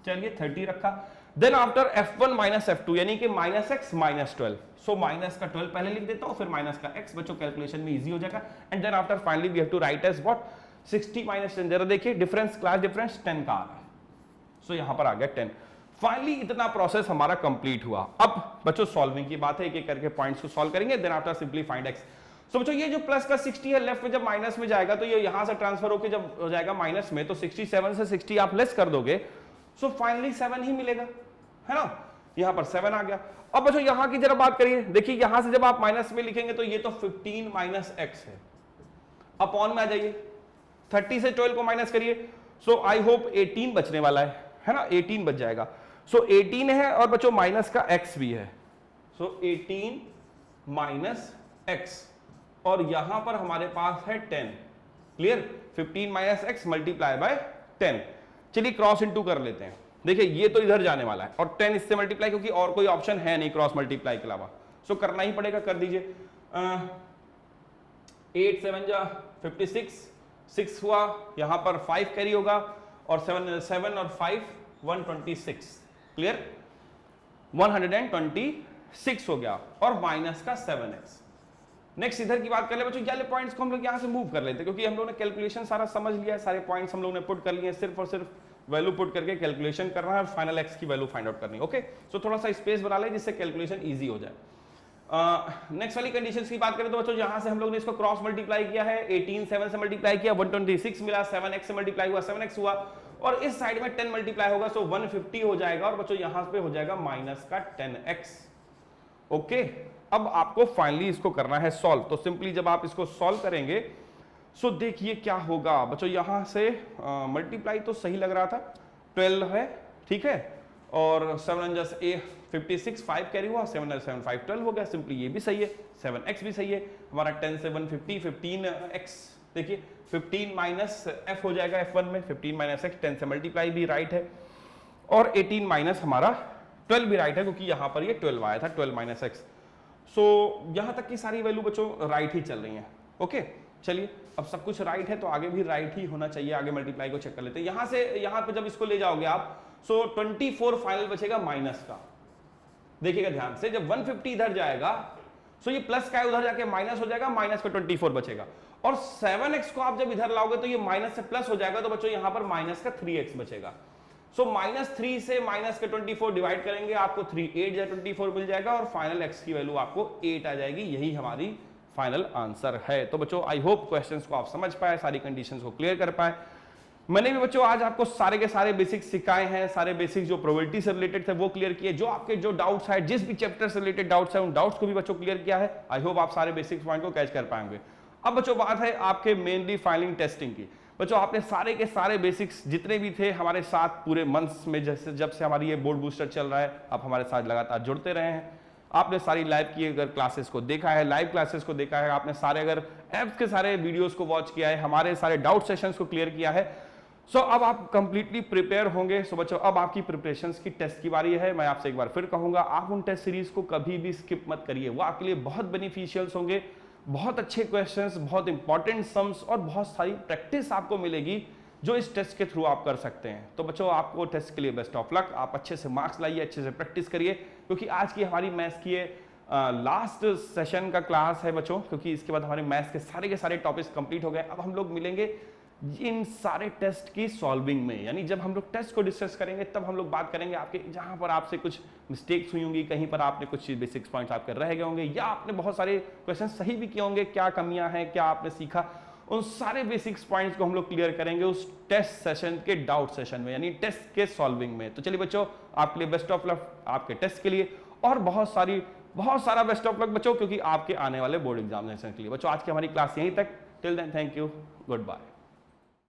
चलिए 30 रखा। Then after f1 minus f2 यानी कि minus x minus 12, so minus का 12 पहले लिख देता हूं, फिर माइनस का x, बच्चों कैलकुलेशन में इजी हो जाएगा। And then after finally we have to write as what 60 minus 10, जरा देखिए डिफरेंस, क्लास डिफरेंस 10 का आ रहा है, सो यहां पर आ गया 10। फाइनली इतना प्रोसेस हमारा कंप्लीट हुआ। अब बच्चों सॉल्विंग की बात है, एक एक करके पॉइंट्स को सॉल्व करेंगे। Then after simply find x। So बच्चों ये जो प्लस का 60 है लेफ्ट में जब माइनस में जाएगा तो ये यहां से ट्रांसफर होकर जब हो जाएगा माइनस में, तो 67 से 60 आप लेस कर दोगे, सो फाइनली 7 ही मिलेगा, है ना। यहां पर 7 आ गया। अब बच्चों यहां की जरा बात करिए, देखिए यहां से जब आप माइनस में लिखेंगे तो ये तो 15 माइनस x है, अपॉन में आ जाइए, 30 से 12 को माइनस करिए, सो आई होप 18 बचने वाला है ना, 18 बच जाएगा। सो 18 है और बच्चों माइनस का x भी है, सो 18 माइनस x और यहां पर हमारे पास है 10। Clear, 15 minus x multiply by 10। चलिए क्रॉस इनटू कर लेते हैं, देखिए ये तो इधर जाने वाला है और 10 इससे मल्टीप्लाई, क्योंकि और कोई ऑप्शन है नहीं क्रॉस मल्टीप्लाई के अलावा, सो करना ही पड़ेगा, कर दीजिए। 8 7 जा 56, 6 हुआ, यहां पर 5 कैरी होगा और 7 और 5 126। क्लियर, 126 हो गया और माइनस का 7x। नेक्स्ट इधर की बात कर ले बच्चों, ये पॉइंट्स को हम लोग यहाँ से मूव कर लेते हैं क्योंकि हम लोगों ने कैलकुलेशन सारा समझ लिया है, सारे पॉइंट्स हम लोगों ने पुट कर लिए हैं, सिर्फ और सिर्फ वैल्यू पुट करके कैलकुलेशन करना है और फाइनल एक्स की वैल्यू फाइंड आउट करनी है। ओके, सो थोड़ा सा स्पेस बना ले जिससे कैलकुलेशन ईजी हो जाए। नेक्स्ट वाली कंडीशंस की बात करें तो बच्चों यहाँ से हम लोग ने इसको क्रॉस मल्टीप्लाई किया है, 18 7 से मल्टीप्लाई किया, 126 मिला, 7x से मल्टीप्लाई हुआ, 7x हुआ, और इस साइड में 10 मल्टीप्लाई होगा, सो 150 हो जाएगा, और बच्चों यहाँ पे हो जाएगा माइनस का 10x। ओके, अब आपको फाइनली इसको करना है सॉल्व। तो सिंपली जब आप इसको सॉल्व करेंगे सो देखिए क्या होगा बच्चों, यहाँ से मल्टीप्लाई तो सही लग रहा था, 12 है, ठीक है, और 7 56 5 कैरी हुआ, 7 7 5 12 हो गया, सिंपली ये भी सही है, 7x भी सही है हमारा, 10 से 150 15x, देखिए 15 माइनस f हो जाएगा f1 में, 15 माइनस x, 10 से मल्टीप्लाई भी राइट है, और 18 माइनस हमारा 12 भी राइट है क्योंकि यहाँ पर ये 12 आया था, 12 माइनस x। सो यहाँ तक की सारी वैल्यू बच्चों राइट ही चल रही हैं। ओके, चलिए अब सब कुछ राइट है तो आगे भी राइट ही होना चाहिए, आगे मल्टीप्लाई को चेक कर लेते हैं। यहाँ से यहाँ पे जब इसको ले जाओगे आप, सो 24 फाइनल बचेगा माइनस का, देखिएगा ध्यान से, जब 150 इधर जाएगा सो ये प्लस का उधर जाके माइनस हो जाएगा, माइनस का 24 बचेगा, और 7x को आप जब इधर लाओगे तो ये माइनस से प्लस हो जाएगा, तो बच्चों यहाँ पर माइनस का 3x बचेगा। सो -3 से माइनस का 24 डिवाइड करेंगे, आपको 3 8 या 24 मिल जाएगा, और फाइनल x की वैल्यू आपको 8 आ जाएगी, यही हमारी फाइनल आंसर है। तो बच्चों आई होप क्वेश्चंस को आप समझ पाए, सारी कंडीशंस को क्लियर कर पाए। मैंने भी बच्चों आज आपको सारे के सारे बेसिक्स सिखाए हैं, सारे बेसिक्स जो प्रोबेबिलिटी से रिलेटेड थे वो क्लियर किए, जो आपके जो डाउट्स है, जिस भी चैप्टर से रिलेटेड डाउट्स है उन डाउट्स को भी बच्चों क्लियर किया है। आई होप आप सारे बेसिक्स पॉइंट को कैच कर पाएंगे। अब बच्चों बात है आपके मेनली फाइलिंग टेस्टिंग की। बच्चों आपने सारे के सारे बेसिक्स जितने भी थे हमारे साथ पूरे मंथ्स में, जैसे जब से हमारी ये बोर्ड बूस्टर चल रहा है, आप हमारे साथ लगातार जुड़ते रहे हैं, आपने सारी लाइव की अगर क्लासेस को देखा है, लाइव क्लासेस को देखा है, आपने सारे अगर ऐप्स के सारे वीडियोस को वॉच किया है, हमारे सारे डाउट सेशंस को क्लियर किया है, सो अब आप कंप्लीटली प्रिपेयर होंगे। सो बच्चों अब आपकी प्रिपरेशंस की टेस्ट की बारी है। मैं आपसे एक बार फिर कहूंगा, आप उन टेस्ट सीरीज को कभी भी स्किप मत करिए, वो आपके लिए बहुत बेनिफिशियल्स होंगे, बहुत अच्छे क्वेश्चंस, बहुत इंपॉर्टेंट सम्स और बहुत सारी प्रैक्टिस आपको मिलेगी जो इस टेस्ट के थ्रू आप कर सकते हैं। तो बच्चों आपको टेस्ट के लिए बेस्ट ऑफ लक, आप अच्छे से मार्क्स लाइए, अच्छे से प्रैक्टिस करिए, क्योंकि आज की हमारी मैथ्स की लास्ट सेशन का क्लास है बच्चों, क्योंकि इसके बाद हमारे मैथ्स के सारे टॉपिक्स कंप्लीट हो गए। अब हम लोग मिलेंगे इन सारे टेस्ट की सॉल्विंग में, यानी जब हम लोग टेस्ट को डिस्कस करेंगे तब हम लोग बात करेंगे आपके जहां पर आपसे कुछ मिस्टेक्स हुई होंगी, कहीं पर आपने कुछ बेसिक्स पॉइंट्स आपके रह गए होंगे, या आपने बहुत सारे क्वेश्चन सही भी किए होंगे, क्या कमियां हैं, क्या आपने सीखा, उन सारे बेसिक्स पॉइंट्स को हम लोग क्लियर करेंगे उस टेस्ट सेशन के डाउट सेशन में, यानी टेस्ट के सॉल्विंग में। तो चलिए बच्चों आपके लिए बेस्ट ऑफ लक आपके टेस्ट के लिए, और बहुत सारा बेस्ट ऑफ लक बच्चों, क्योंकि आपके आने वाले बोर्ड एग्जामिनेशन के लिए। बच्चों आज की हमारी क्लास यहीं तक, till then thank you, good bye.